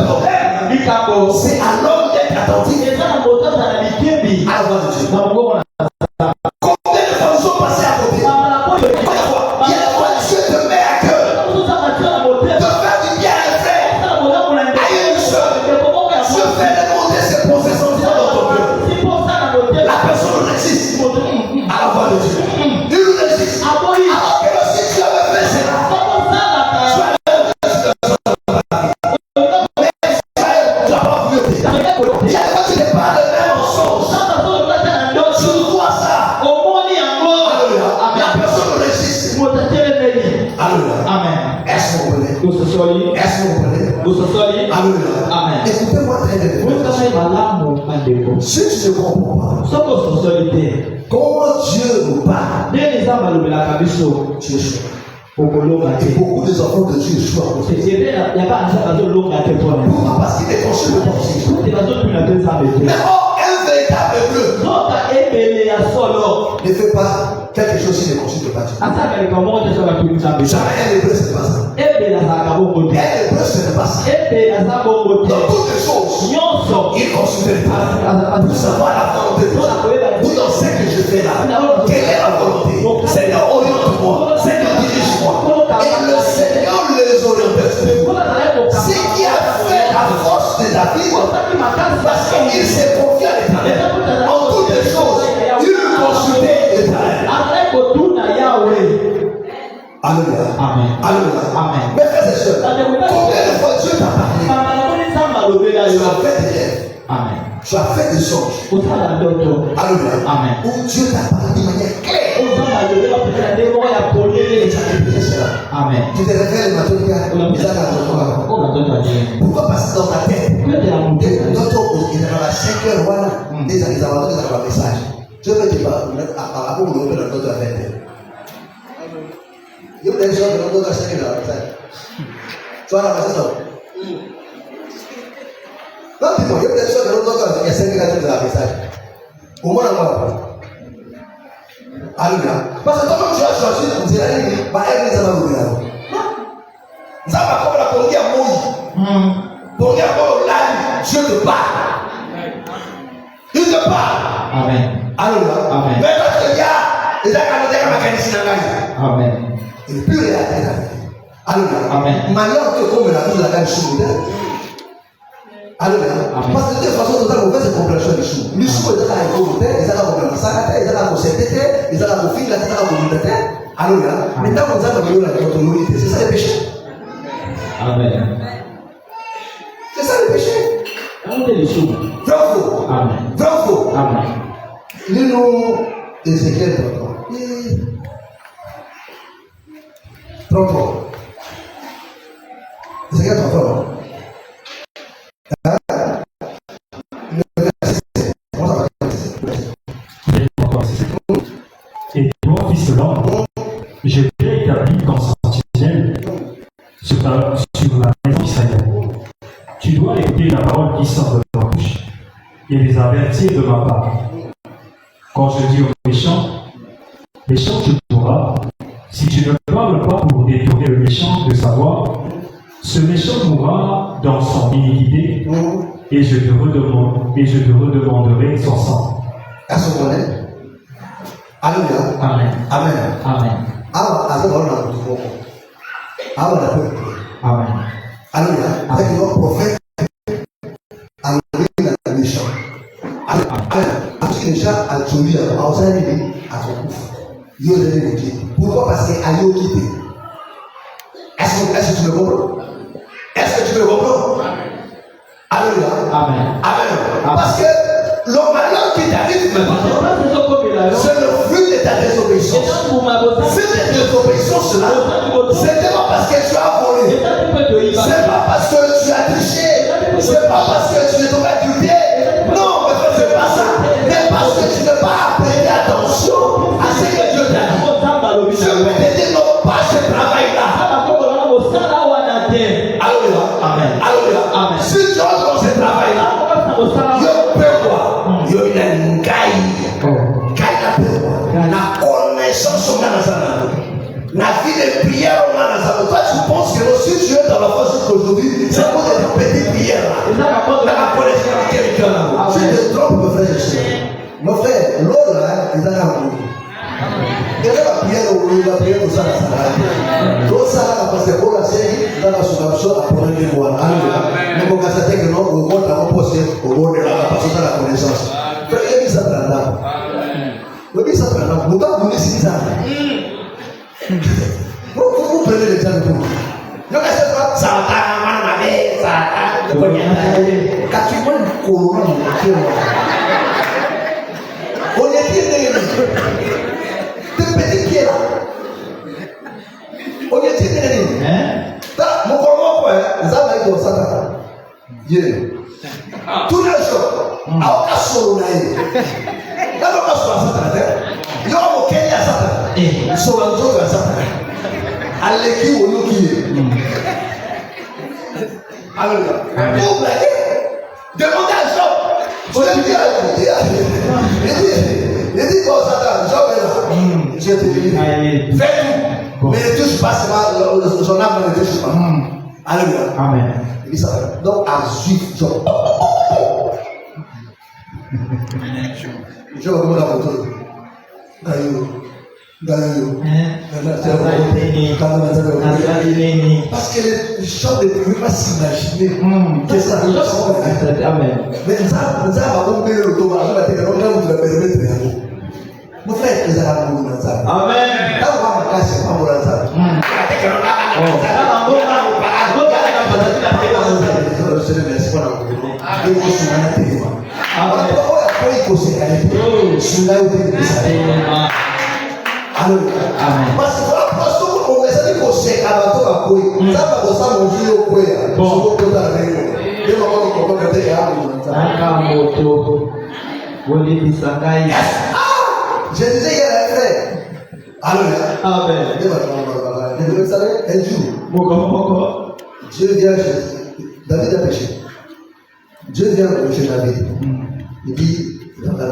problème, c'est à l'homme d'être attentif à la voix de Dieu. Combien de fois nous sommes passés à côté? Il y a des fois Dieu te met à cœur de faire du bien à un frère, à une soeur. Dieu fait démonter ses possessions dans ton cœur. La personne résiste à la voix de Dieu. Il résiste. Alors que si tu avais fait cela, écoutez-moi très bien. Si tu ne comprends pas comment Dieu nous parle, tu échoues. Et beaucoup des enfants de Dieu échouent. Pourquoi? Parce qu'il est conscient de penser. Mais un véritable hébreu ne fait pas quelque chose s'il est conscient de pas Dieu. Jamais un hébreu, ce n'est pas ça. Un hébreu, ce n'est pas ça. Dans toutes les choses, il considère pas pour savoir la volonté de Dieu. Vous dans ce que je fais là, quelle est la volonté? Seigneur, oriente-moi. Seigneur, dirige-moi. Et le Seigneur les oriente. Ce qui a fait la force de David, parce qu'il s'est confié à l'Éternel. En toutes les choses, il consultait l'Éternel. Alléluia. Amen. Alléluia. Amen. Mes frères et sœurs, combien de fois Dieu t'a parlé? Tu as fait des rêves. Amen. Tu as fait des songes. Alléluia. Amen. Où Dieu t'a parlé de manière claire. Et tu as répété cela. Amen. Tu te réveilles le matin, pourquoi? Parce que dans ta tête, d'autres, il y a 5 heures, voilà, des abandons, des messages. Je veux dire, avant de l'ouvrir dans notre tête. Il y a des gens qui ont d'autres achetés dans la message. Tu vois la message? Non, dis-moi, il y a des gens qui ont d'autres achetés dans la message. Au moins, on va. Alléluia. Parce que toi, tu as choisi, on dirait, elle est dans la roue. Nous avons comme la police à Moïse. Pour dire que Dieu te parle. Il te parle. Amen. Alléluia. Amen. Mais quand il y a, il y a un mécanicien dans la vie. Amen. Il peut réagir la vie. Alléluia. Amen. Maintenant que comme la vie, la vie est Alléluia. Parce que de toute façon, nous avons mauvaise compréhension du chou. Le chou est dans la volonté, ils ont la compréhension, ils ont la concepté, ils ont la config, ils ont la volonté. Alléluia. Maintenant, nous avons la autorité. C'est ça le péché. Amen. C'est ça le péché. Vrai ou faux? Amen. Vrai ou faux? Amen. Lis-nous Ézéchiel 33. Ézéchiel 33. Et toi, fils de l'homme, je t'ai établi comme sentinelle sur la maison d'Israël. Tu dois écouter la parole qui sort de ta bouche et les avertir de ma part. Quand je dis aux méchants, tu pourras. Si tu ne parles pas pour détourner le méchant de sa voie, ce méchant mourra dans son iniquité et je te redemanderai son sang. Est-ce que vous connaissez? Alléluia. Amen. Amen. Amen. Amen. Alléluia. Avec le prophète, alléluia, la méchant. Alléluia. Parce que déjà, à Tchouli, à ça arrive à ton coup. Yo de l'énergie. Pourquoi? Parce que Ayo quitté. Est-ce que tu me comprends? Est-ce que tu me comprends? Alléluia. Amen. Amen. Parce que le malheur qui t'arrive maintenant, c'est le fruit de ta désobéissance. Cette désobéissance-là, c'était pas parce que tu as volé, c'est pas parce que tu as triché, c'est pas parce que tu ne t'es pas duplié. Non, mais c'est pas ça. Mais parce que tu n'as pas prêté attention à ce que Dieu t'a dit. Je vais te dire non, pas ce travail-là. Alléluia. Amen. Alléluia. Amen. Si tu as dans ce travail-là, il peut quoi? Il y a une la connaissance au Manazana, la vie de prière au Manazana. Toi, tu penses que si tu es dans la foi jusqu'aujourd'hui, c'est à cause de ta petite prière là. La connaissance de quelqu'un là. Tu te trompes, mon frère. Mon frère, l'eau là, il est dans la roue. Il va prier pour ça. Tout ça, parce que pour la série, dans la sous-option, à prendre les voix. Mais pour que ça t'ait que non, au monde, on peut se au monde de la parce que la connaissance. Frère, il y a mis ça dans la dame. Oui, ça prend la bouteille, vous laissez ça. Vous prenez les gens de vous. Donc, ça va, ça quand tu vois le colon, on est tiré de petits pieds là. On est tiré. Mon colon, ça va être comme ça. Tout le jour, à aucun solo naïf. D'abord, on se passe il y a un Kenya Satan. Ils sont en train de Satan. Allez, ou nous qui Alléluia. Vous blaguez? Demandez à Job. Je dis à il dit quoi Satan? Job est là. Je te dis, fais tout. Mais ne touche pas son âme ne touche pas. Alléluia. Amen. Il dit ça. Donc, à suivre Job. Je vais vous raconter. Parce que les gens ne pouvaient pas s'imaginer que ça allait se faire. Mais ça va vous payer le tour. Vous le permettre. Mon frère, vous allez vous dans ça. Amen. Là, on va casser pas vous dans ça. Parce que parce que on essaie de conseiller à la tour à couille. Ça va ça manger au couille. Bon. Je vais pas aller. Je vais pas comprendre que t'es à moto. Je disais hier à frère. Alléluia. Amen. Vous savez, un jour, Dieu vient chez David a péché. Dieu vient chez David. Il dit dans la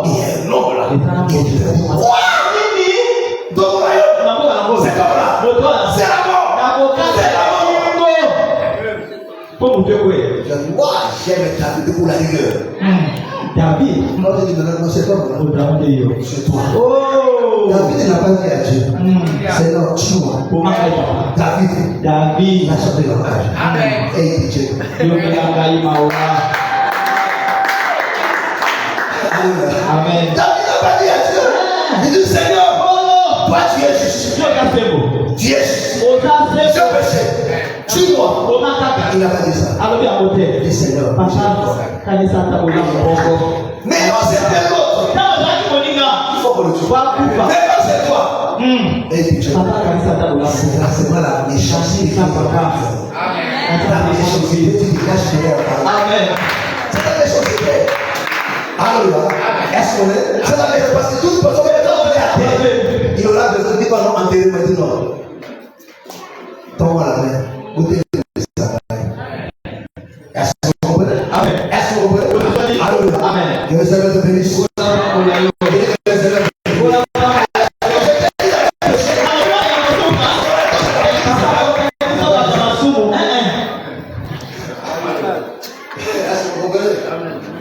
il est l'homme là. Quoi? C'est comme là. C'est la mort. C'est la mort. Moi, j'aime David pour la rigueur. David, c'est toi. David n'a pas dit à Dieu. C'est notre choix. David n'a chanté langage. Et il dit Dieu. Amen. David n'a pas dit à Dieu. Il dit Seigneur, toi tu es juste. Tu es juste. Je péché. Tue-moi. Il n'a pas dit ça. Il dit Seigneur. Mais non, c'était l'autre. Il faut qu'on le tue. Mais non, c'est toi. Et il dit Dieu. C'est moi la méchanceté. La méchanceté qui cache derrière. Amen. C'est la méchanceté. Alléluia. Est-ce qu'on est? C'est la méchanceté. Parce que toute personne qui est enterrée à terre, il aura besoin de dire non enterré, mais dis non. Tombe à la main. Est-ce que vous comprenez? Amen. Est-ce que vous comprenez? Alléluia. Amen. Que le Seigneur te bénisse.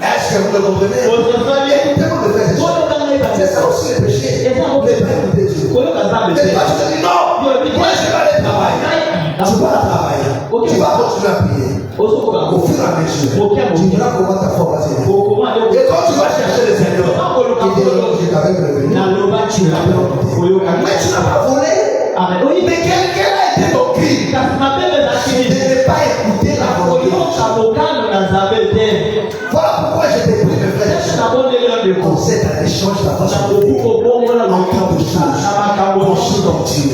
Est-ce que vous le comprenez? Écoutez-moi le frère. C'est ça aussi le péché. Ne pas écouter Dieu. Ne pas te dire non. Moi je vais aller travailler. Tu vas travailler. Tu vas continuer à prier. Au fur et à mesure, tu verras comment ta foi va s'élever. Et quand tu vas chercher le Seigneur, il dit je t'avais prévenu. Mais tu n'as pas volé. Mais quel a été ton cri? De ne pas écouter la volonté. Voilà pourquoi je t'ai pris le frère. Conseil à l'échange de la façon de vivre. En tant que chose, construis ton Dieu.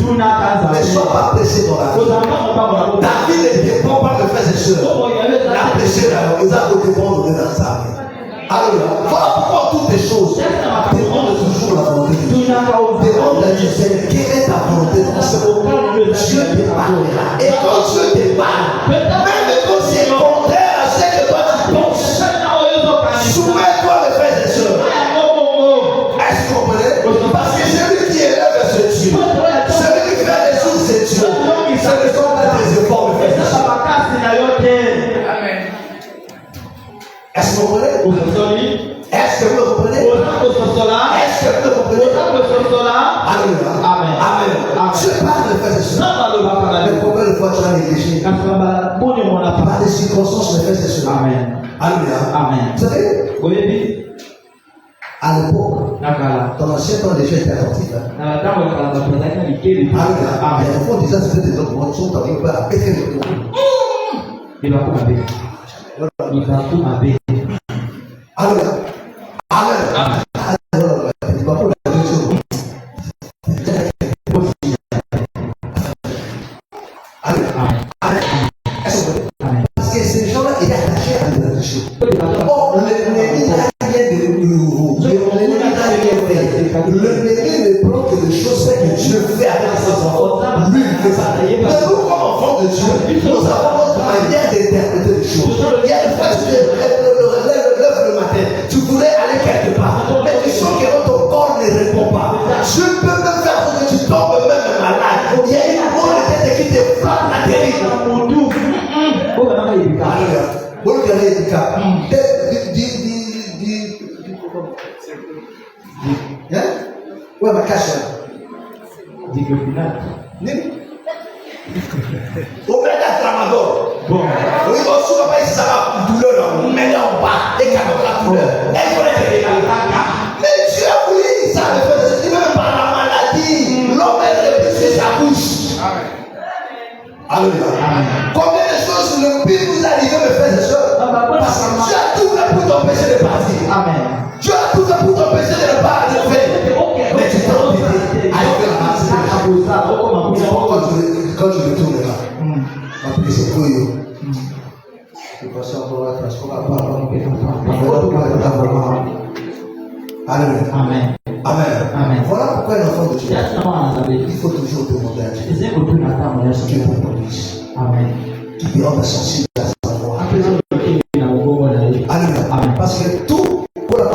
Mais sois pas pressé dans la vie. Ta vie ne dépend pas de frères et sœurs. La pressure, ils ont dépendre de la salle. Alors, voilà pourquoi toutes les choses dépendent toujours de la volonté de Dieu. Dépendent de Dieu. Quelle est ta volonté dans ce monde? Dieu te parlera. Et quand Dieu te parle, même quand c'est contraire à ce que toi tu penses, soumets-toi les frères et sœurs. Est-ce que vous comprenez? Parce que celui qui élève, c'est Dieu. Celui qui fait les choses, c'est Dieu. Ce ne sont pas des efforts, mes frères et sœurs. Est-ce que vous comprenez? Est-ce que vous comprenez? Est-ce que vous comprenez? Alléluia. Amen. Je parle de frères et sœurs. Mais combien de fois tu as négligé? Par des circonstances, mes frères et sœurs. Alléluia. Vous savez? À l'époque, dans l'ancien temps, les gens étaient attentifs. Alléluia. Les enfants disaient que c'était des enfants qui sont en train de péter le tour. Alléluia. Amen. Parce que ces gens-là étaient attachés à la religion. Or, l'ennemi n'a rien de nouveau. L'ennemi n'a rien fait. L'ennemi ne prend que des choses que Dieu fait avec ses enfants. Lui, il fait ça. Mais nous, comme enfants de Dieu, nous avons notre manière d'interpréter les choses. Il y a des fois que tu lèves le matin, tu voulais aller quelque part, mais tu sens que ton corps ne répond pas. Je peux même faire que tu tombes même malade. Il y a une bonne tête qui te frappe la tête. Ouais, ma cache là. Dis que final. Au fait d'un tramador. Bon. Oui, bon, souvent pas ici, ça va. Douleur, mais là, on bat. Et quand on a la douleur, elle connaît les gars. Mais Dieu a voulu ça, le fait. Je dis même par la maladie. L'homme est repoussé sa bouche. Alléluia. Combien de choses le pire nous arrive, mes frères et sœurs? Parce que Dieu a tout fait pour t'empêcher de partir. Amen. Dieu a tout fait pour t'empêcher de ne pas le faire. Mais tu t'es embêté. Quand je retourne là, ma prière c'est pour eux. Je passe encore la transformation. Amen. Amen. Voilà pourquoi un enfant de Dieu, il faut toujours demander à Dieu. Dieu pour nous. Amen. Qui est homme sensible à sa voix. Alléluia. Parce que tout, pour la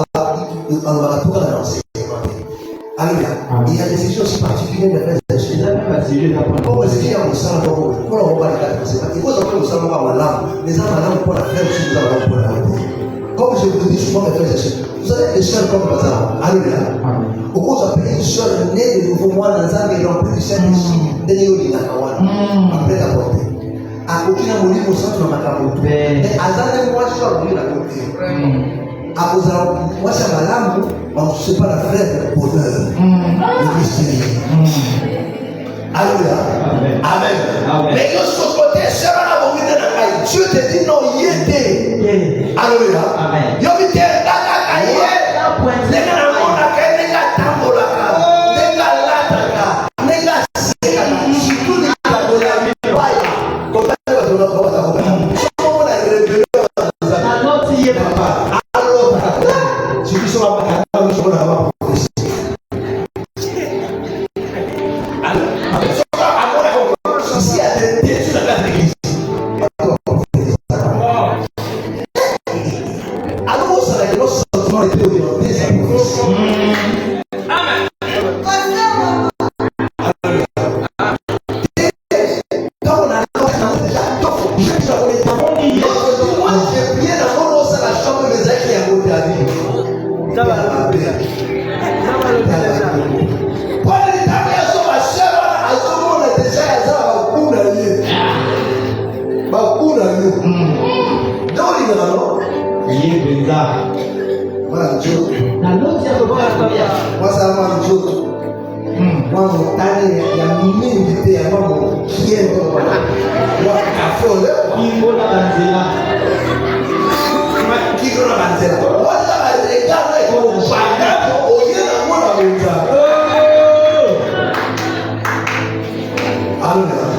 Alléluia. Il y a des décisions aussi particulières de faire des choses. Comme les étudiants au salon, pour la voix de la c'est il faut savoir au salon à la langue. Les gens à la langue pour la faire aussi, vous avez pour la langue. Comme je vous dis souvent, mes frères et sœurs, vous avez des sœurs comme Bazar. Alléluia. Au cours de une sœur née de nouveau mois dans un et remplie du Saint-Esprit, de Léonie Nakawan, après la portée. À aucune amourie au centre de Makamoto. Mais à Zane, moi, je suis à la portée. À cause de moi, c'est ma langue, on ne sait pas la frère du bonheur, le mystère. Alléluia. Amen. Mais il faut côté, Dieu te dit non, il était. Alléluia. Amen. Il y Moi, ça m'a dit autre. Moi, mon tani, il y a une invité, moi, mon qui est moi, café au lait. Qui est la banzela? Moi, ça va regarder au jardin, au lieu de moi, la montagne.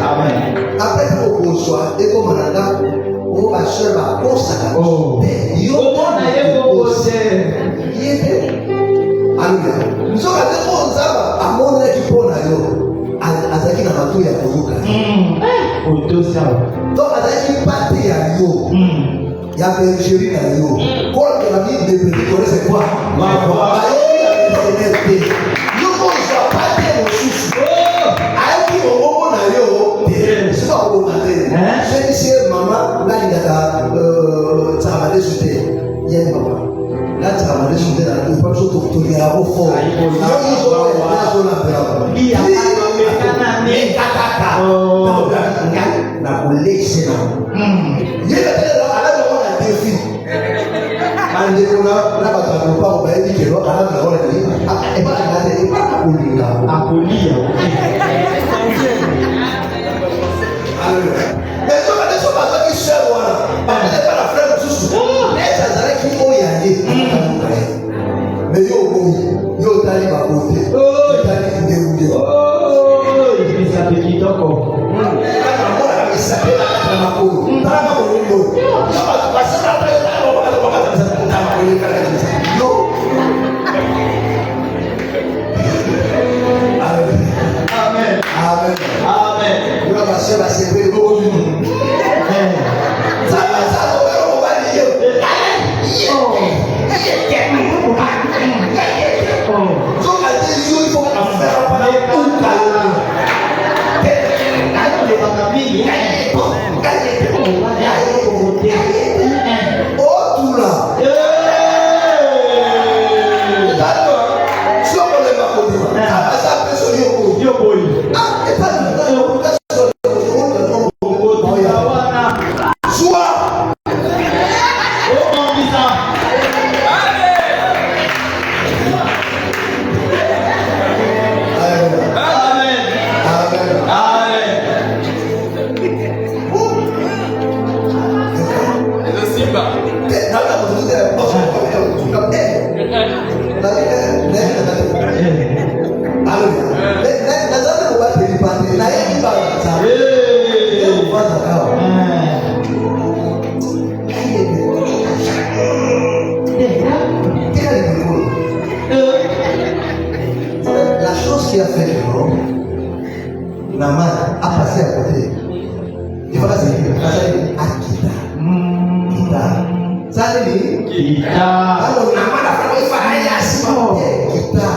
Amen. Après que vous soyez, et comme on a là, on va se la posa. Oh, yo, on a eu vos bosses. Amen. Nous sommes à mon équipe, azaki na matu ya koyoka. Donc azaki pate ya yo. Ya bergerie na yo. Pour que la vie de Bénédicte, c'est quoi? Yo ko so pate mo susu. Ayi mo mo na yo. C'est pas pour na te. C'est ici maman là il y a ça va les sauter. Yé maman. Là ça va les sauter là, il faut surtout tourner à au fond. Na kuleshe na yeye tena anaona defi ande kuna na bata kwa kwa hivi kero anaona ni eba ngale kulia akulia Eso ka deso ba ki shewa ba ne pa na frère susu esa zara ki o ya ye me yo ko yo tali ba kote tali ngeunge ça peut qui donc ça peut être ma cour pas ma cour ça va passer là yo amen amen amen yo va se va se ver go ça va ça on va dire so ka dire yo il faut faire pas tout La chose qui a fait que Nama a passé à côté. Il faut la dire, Akita. Kita. Ça veut dire Kita. Alors Nama la femme il faut aller à Kita.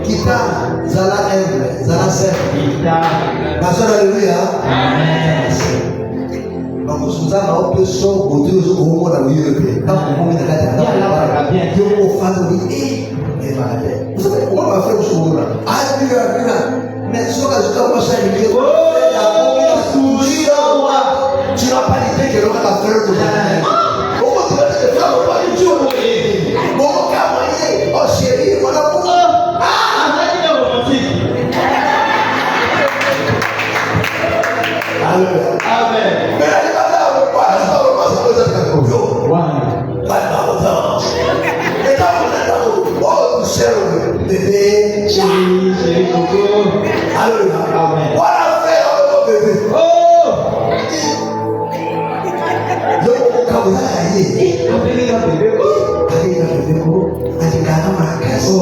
Kita. Zala aime. Zala sert. Kita. Pastor alléluia. Amen. Donc nous avons un peu son côté au moment où il est. Quand on met la tête, il faut faire le vous savez, on va faire ce jour-là. Mais ce que je dois passer, tu n'as pas l'idée que l'on va faire le jour. Comment tu vas te faire pas du tout? Bon, cavalier, oh chérie, mon amour. Amen. Mais elle va là, on va bébé, chérie, coco. Alléluia. Amen. Voilà fait au bébé. Oh. Yo kabula aye. Kabuli na bébé. Kabuli na bébé ko. Alikana marakas. Oh.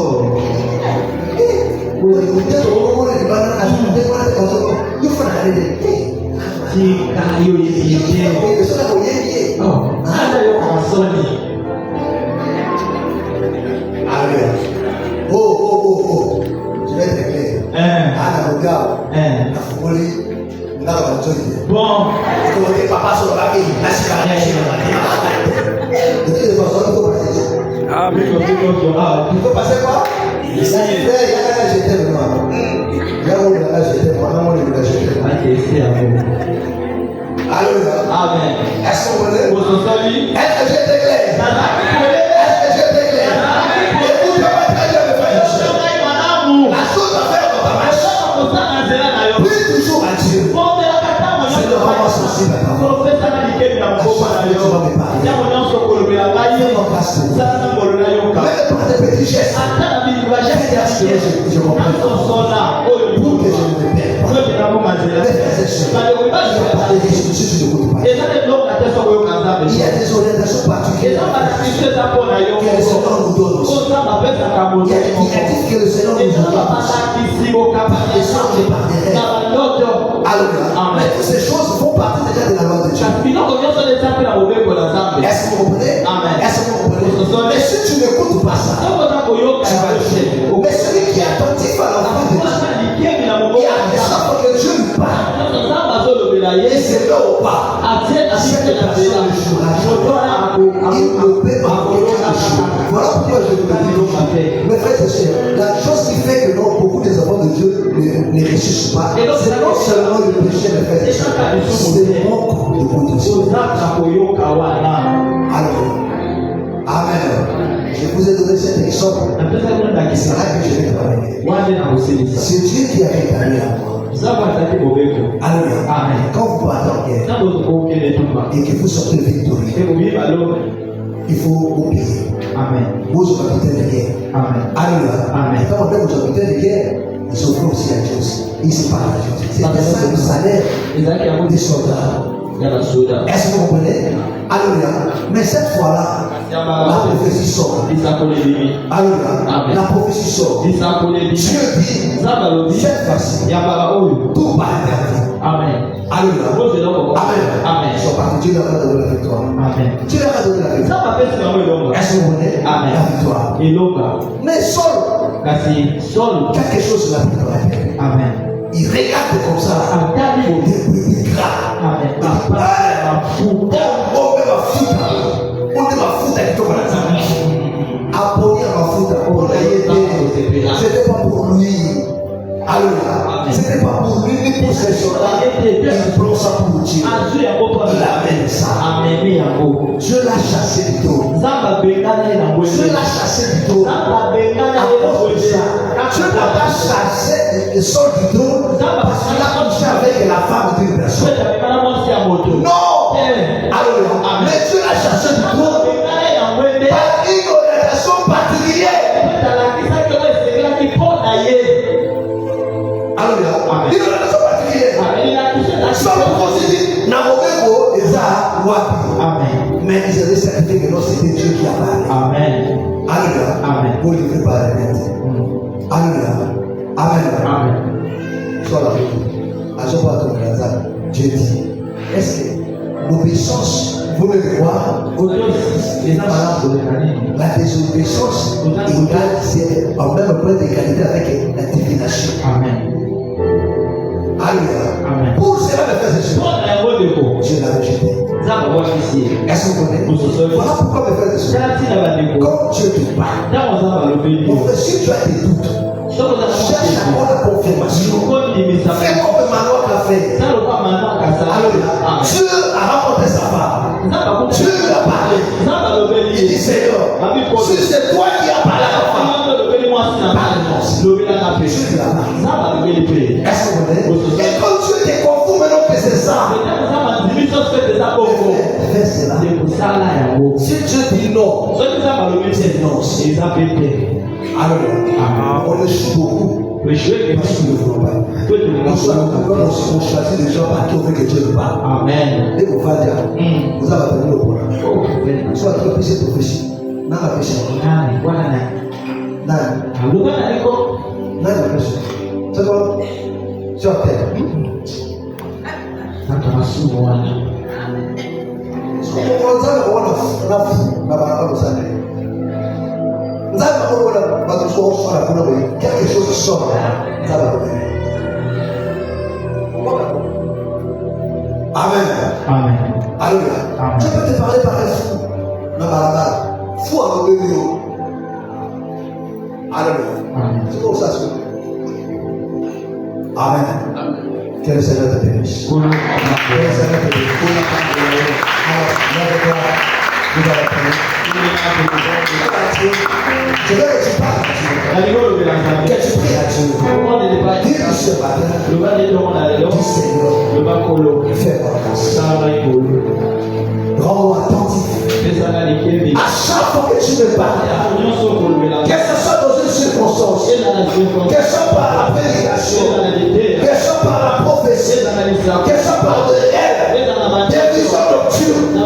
Wo ite to wo le bana ati ko na ko to. Yo fa na le. Ti ka yo yi yi. Ko so na ko ye ye. Oh. Ada yo ka so ni. Alléluia. Oh. Je vais être clair. Ah, regarde. La folie. Bon. Papa sur la vie. La de toute façon, il faut passer. Amen. Il faut passer quoi? Il y a un jeté le noir. Il y a un jeté le noir. Alléluia. Amen. Est-ce qu'on connaît? Est-ce que j'étais clair? Est-ce que j'étais clair? Écoute-moi. je comprends. Pour que je ne me perde pas. Mes frères et sœurs, il y a pas de questions si tu n'écoutes pas. Il y a des orientations particulières que le Seigneur nous donne aussi. Il y a des directives que le Seigneur nous donne par des songes et par des rêves. Alléluia. Mais toutes ces choses font partie déjà de la loi de Dieu. Est-ce que vous comprenez? Est-ce que vous comprenez? Mais si tu n'écoutes pas ça, tu vas échouer. Mais celui qui est attentif à la voix de Dieu, qui a chaque fois que Dieu lui parle, et c'est là ou pas, cette personne échouera. Il ne peut pas quelque chose. Voilà pourquoi je vous dis, mes frères et sœurs, la chose qui fait que beaucoup des enfants de Dieu ne réussissent pas, c'est non seulement le péché, mes frères et sœurs, c'est le manque de connaissance. Amen. Je vous ai donné cet exemple. C'est là que je vais travailler. C'est Dieu qui a rétabli la moi. Alléluia. Amen. Quand vous partez en guerre et que vous sortez victorieux, il faut oublier. Amen. Vous êtes capitaine de guerre. Amen. Alléluia. Amen. Et quand on est capitaine de guerre, ils s'offrent aussi à Dieu. Ils se partagent. C'est ça le salaire des soldats. Est-ce que vous comprenez? Alléluia. Mais cette fois-là, la prophétie sort. Alléluia. La prophétie sort. Dieu dit, cette fois-ci, tout va être. Amen. Alléluia. Amen. Ils sont partis. Dieu leur a donné la victoire. Amen. Dieu leur a donné la victoire. Est-ce que vous comprenez? La victoire. Mais Saul, quelque chose l'a pris. Amen. Il regarde comme ça. Des gras. C'était pas pour lui. Alléluia. C'était pas pour lui ni pour ses soldats. Il prend ça pour Dieu. Il amène ça. Dieu l'a chassé du trône. Dieu l'a chassé du trône. Dieu n'a pas chassé Saul du trône parce qu'il a couché avec la femme d'une personne. Non. Alléluia. Mais Dieu l'a chassé du trône par une orientation particulière. Alléluia. Une orientation particulière. Saul aussi dit Namobeko et Zah Wapi. Mais ils avaient certifié que non, c'était Dieu qui a parlé. Amen. Alléluia. Amen. Vous ne devez pas répéter. Alléluia. Amen. Amen. Sois là. À chaque fois que Dieu dit, est-ce que l'obéissance, vous me voir, la désobéissance égale, c'est en même point d'égalité avec la divination. Amen. Alléluia. Pour cela, mes frères et sœurs, Dieu l'a rejeté. Est-ce que vous connaissez? Voilà pourquoi, mes frères et sœurs, quand Dieu te parle, mon frère, si tu as des doutes, cherche encore la confirmation. Fais comme Manoir l'a fait. Alléluia. Dieu a rencontré sa femme. Dieu lui a parlé. Il dit Seigneur, si c'est toi qui as parlé à la femme, parle-moi. Dieu lui a parlé. Est-ce que vous voyez? Et quand Dieu te confirme maintenant que c'est ça, fais cela. Si Dieu dit non, c'est non. Alléluia. On échoue beaucoup. Parce que nous ne voulons pas. On choisit les gens par qui on veut que Dieu nous parle. Amen. Et vous allez dire, vous avez appelé le problème. Soit tu as péché prophétie. Non, la péché. Non. Non, la péché. C'est quoi? Sur terre. Quelque chose sort. Amen. Amen. Alléluia. Je peux te parler par un fou. Fou à nos bénis. Alléluia. C'est comme ça. Amen. Que le Seigneur te bénisse. Que le Seigneur te bénisse. Je veux que tu parles à Dieu. Que tu pries à Dieu. Dis ce matin. Dis Seigneur. Fais-moi grâce. Rends-moi attentif. À chaque fois que tu me parles, que ce soit dans une circonstance, que ce soit par la prédication, que ce soit par la prophétie, que ce soit par de rêves, des visions nocturnes.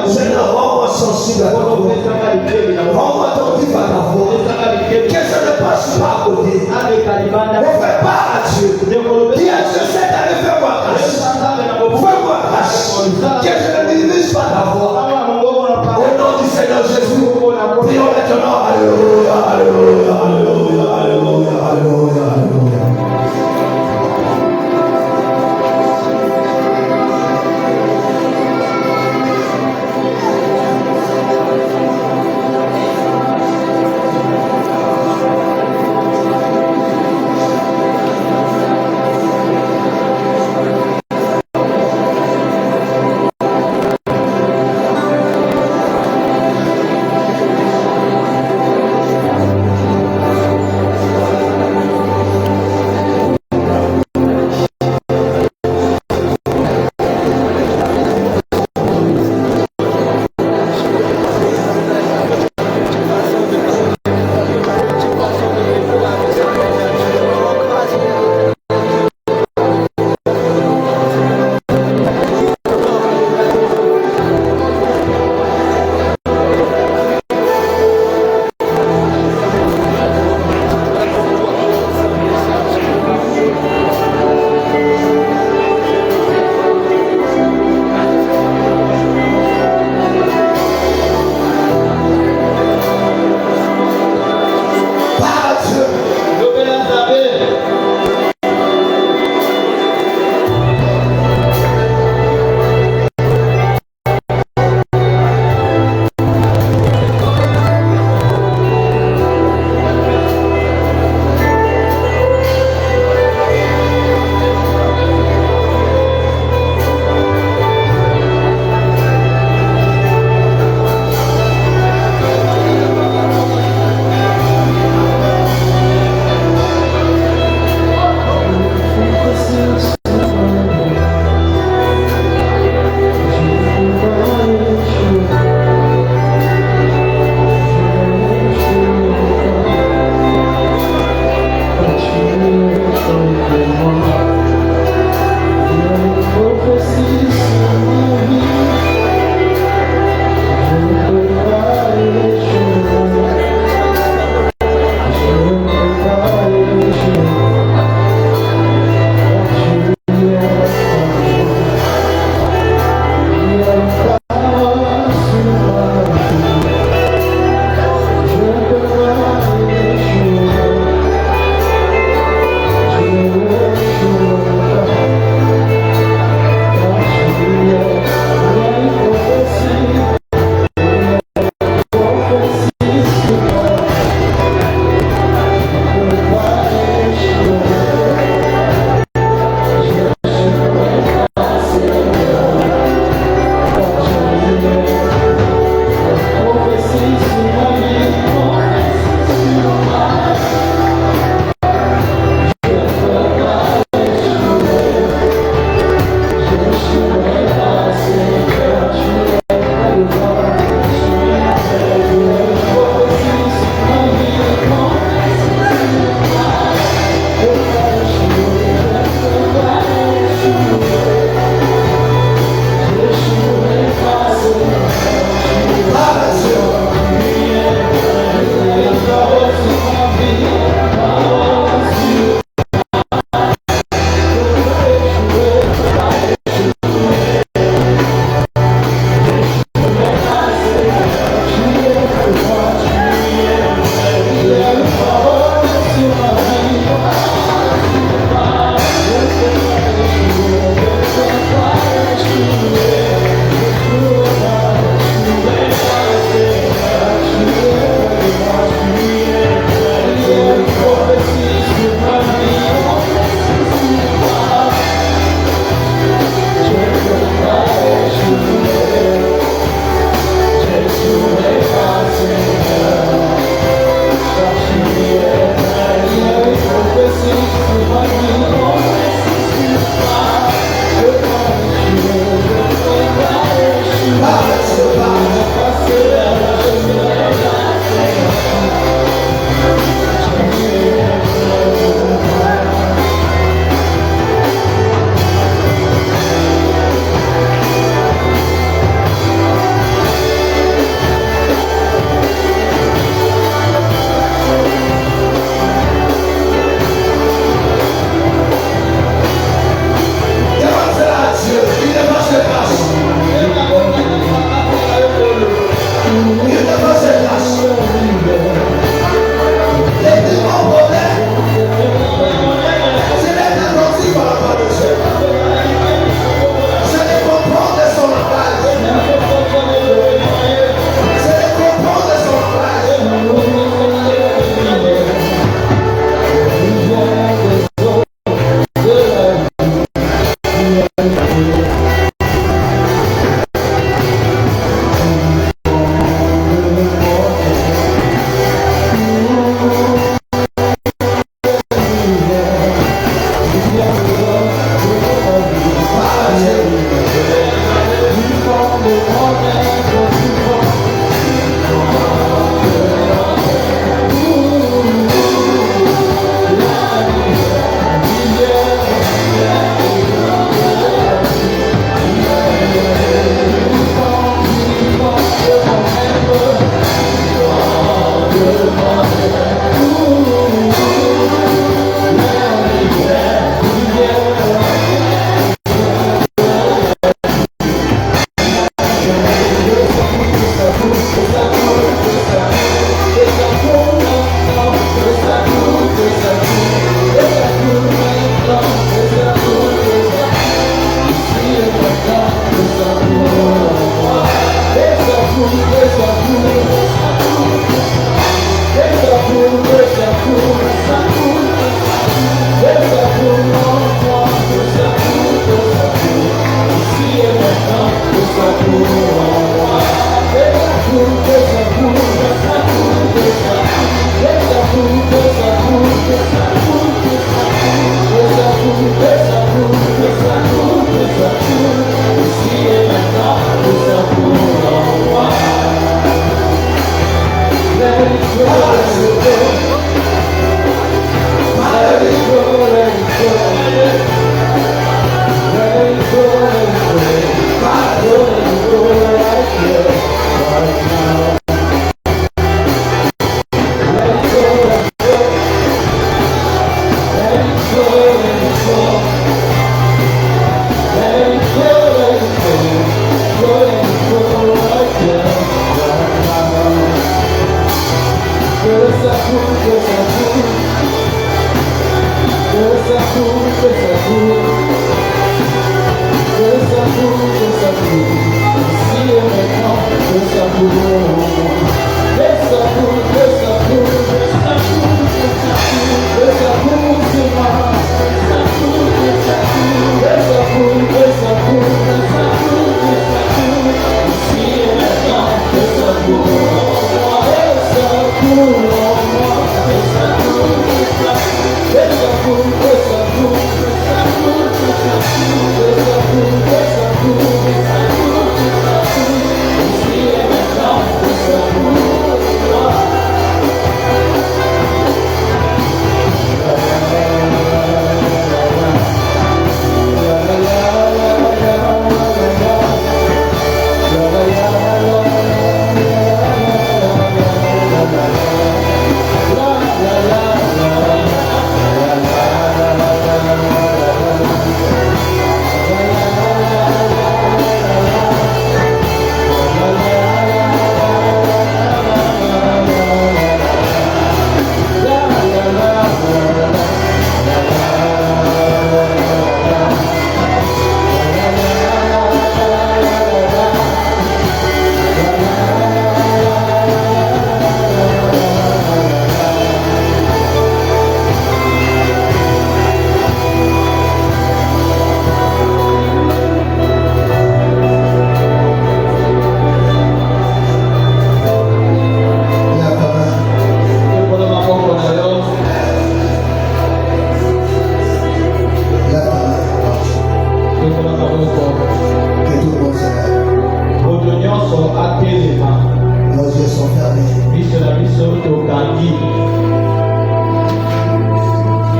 Seigneur, rends-moi sensible à ta voix. Rends-moi attentif à ta voix. Que je ne passe pas à côté. On fait pas à Dieu. Dis à Dieu cette année, fais-moi grâce. Fais-moi grâce. Que je ne minimise pas ta voix. Au nom du Seigneur Jésus, prions maintenant. Alléluia, alléluia, alléluia, alléluia, alléluia, alléluia.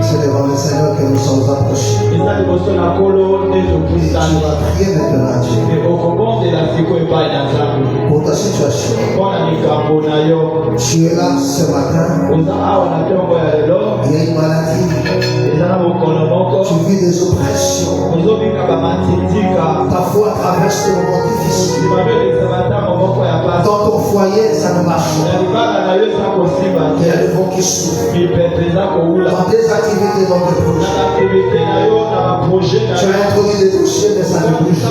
C'est devant le Seigneur que nous sommes approchés. Tu vas prier maintenant Dieu pour ta situation. Tu es là ce matin. Il y a une maladie. Tu vis des oppressions. Ta foi traverse des moments difficiles. Dans ton foyer, ça ne marche pas. Il y a des vents qui souffrent. Dans tes activités, dans tes projets. Tu as introduit des dossiers, mais ça ne bouge pas.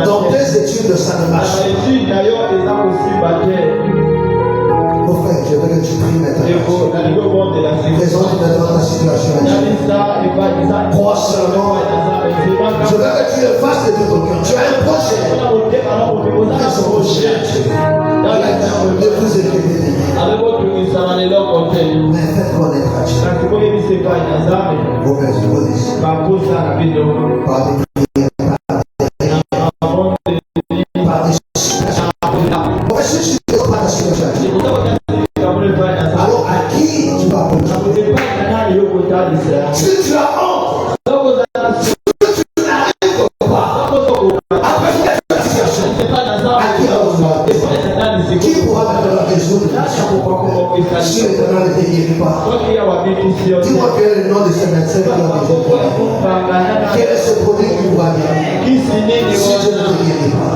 Dans tes études, ça ne marche pas. Mon frère, je veux que tu pries maintenant. Présente maintenant ta situation. Crois seulement. Je veux que tu le fasses de tout ton cœur. Tu as un projet. Ce projet, de vous écouter. Mais faites connaître à Dieu. Vos maisons, vos désirs. Par des prières, par des supplications. Alors à qui tu vas prendre? Si tu as honte, si tu n'arrives pas à faire ta situation, à qui alors qui pourra maintenant résoudre la situation? Si l'éternel ne te guérit pas, dis-moi quel est le nom de ce médecin qui a besoin. Quel est ce produit qui va bien? Si Dieu ne te guérit pas,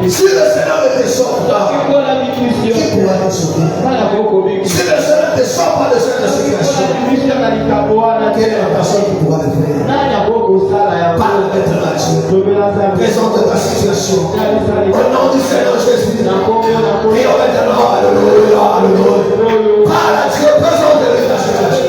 si le Seigneur ne te sort pas, qui pourra te sauver? Si le Seigneur ne te sort pas de cette situation, quelle est la personne qui pourra le faire? Parle maintenant à Dieu. Présente ta situation. Au nom du Seigneur Jésus. Et on maintenant, alléluia, alléluia. Parle à Dieu, présente-lui ta situation.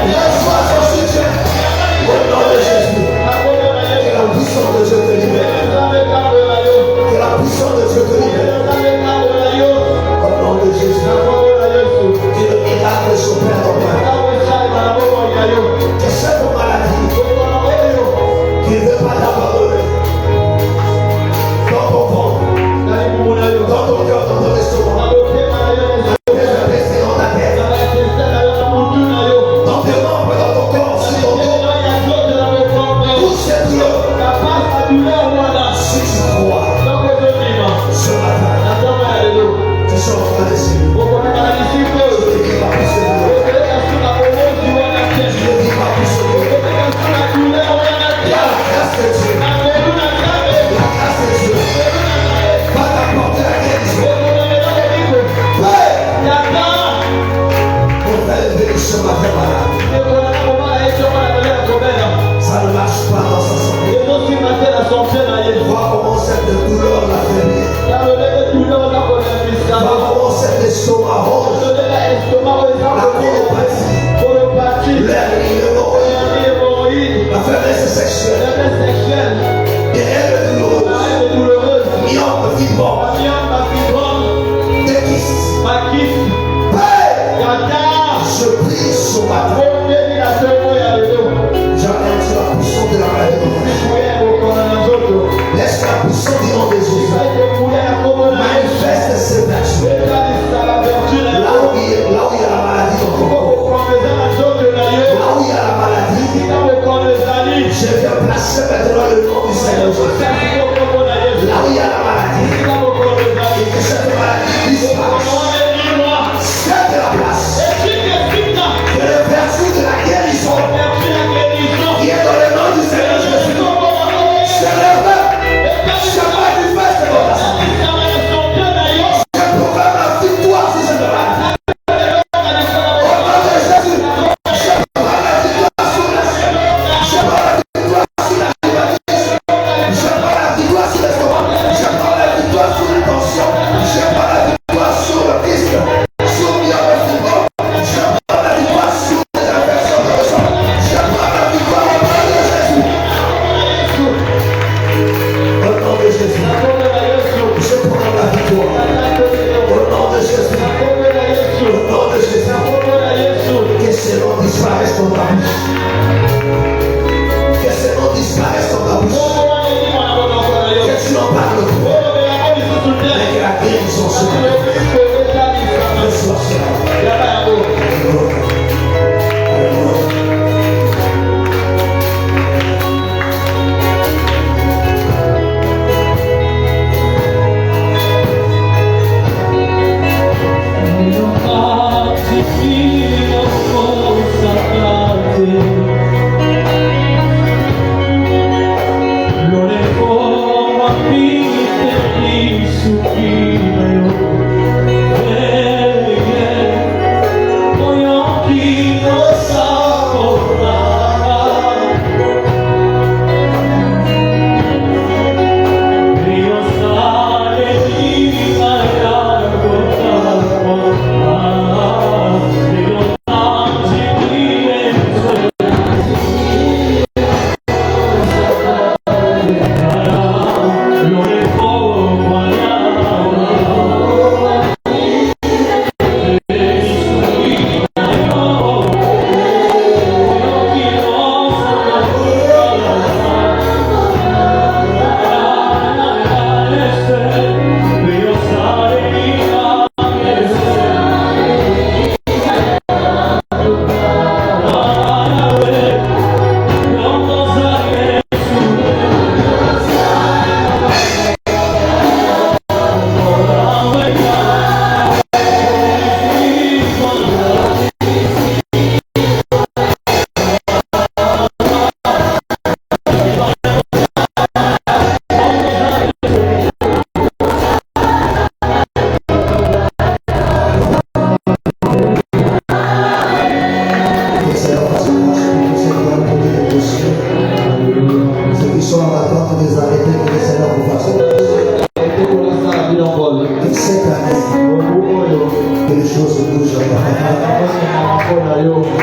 Reçois ton soutien. Au nom de Jésus. Que la puissance de Dieu te libère. Que la puissance de Dieu te libère. Au nom de Jésus. Que le miracle s'opère dans ta vie. Que cette maladie qui ne veut pas t'abandonner dans ton ventre, dans ton cœur, dans ton estomac, dans ta tête, dans tes membres, dans ton corps, sur ton dos, toutes ces douleurs, si tu crois ce matin, tu seras en train de suivre. Je ne dis pas pour ce douleur. Je ne dis pas pour ce douleur. Il y a la grâce de Dieu. La grâce de Dieu va t'apporter la guérison. Pour t'élever ce matin malade. Ça ne marche pas dans sa santé. Vois comment cette douleur l'a fait. Vois comment cet estomac rose. La colopathie. L'hémorroïde. La faiblesse sexuelle. Des règles douloureuses. Myopes, fibromes. Des kystes. Je prie ce matin. J'arrête la puissance de la maladie. Laisse la puissance du nom de Jésus. Manifeste ses vertus. Là où il y a la maladie dans ton corps. Là où il y a la maladie. Je viens placer maintenant le nom du Seigneur Jésus. Là où il y a la maladie. Et que cette maladie disparaisse. Cède la place. Que le vertu de la guérison qui est dans le nom du Seigneur Jésus se lève. Je manifeste dans ta santé. Je proclame la victoire sur cette maladie. Au nom de Jésus, je prends la victoire sur la chaîne. Je prends la victoire sur la diabetes. Je prends la victoire sur l'estomac. Je prends la victoire sur les tensions. Je prends la victoire sur le kyste. Sur le fibrome. Je prends la victoire sur les infections de sang. Je prends la victoire au nom de Jésus. Au nom de Jésus. Je prends la victoire. Au nom de Jésus. Au nom de Jésus. Que ces noms disparaissent dans ta bouche. Que ces noms disparaissent dans ta bouche. Que tu n'en parles plus. Mais que la guérison se fait. Reçois cela. Alléluia. Alléluia.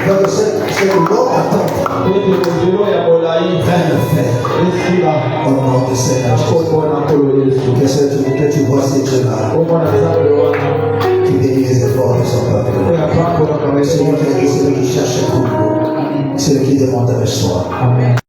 Donc c'est une longue attente. Viens le faire. Au nom du Seigneur Jésus. Que tu vois ces dieux-là qui bénissent les efforts de son peuple. C'est lui qui cherche le couple. C'est lui qui demande avec soi. Amen.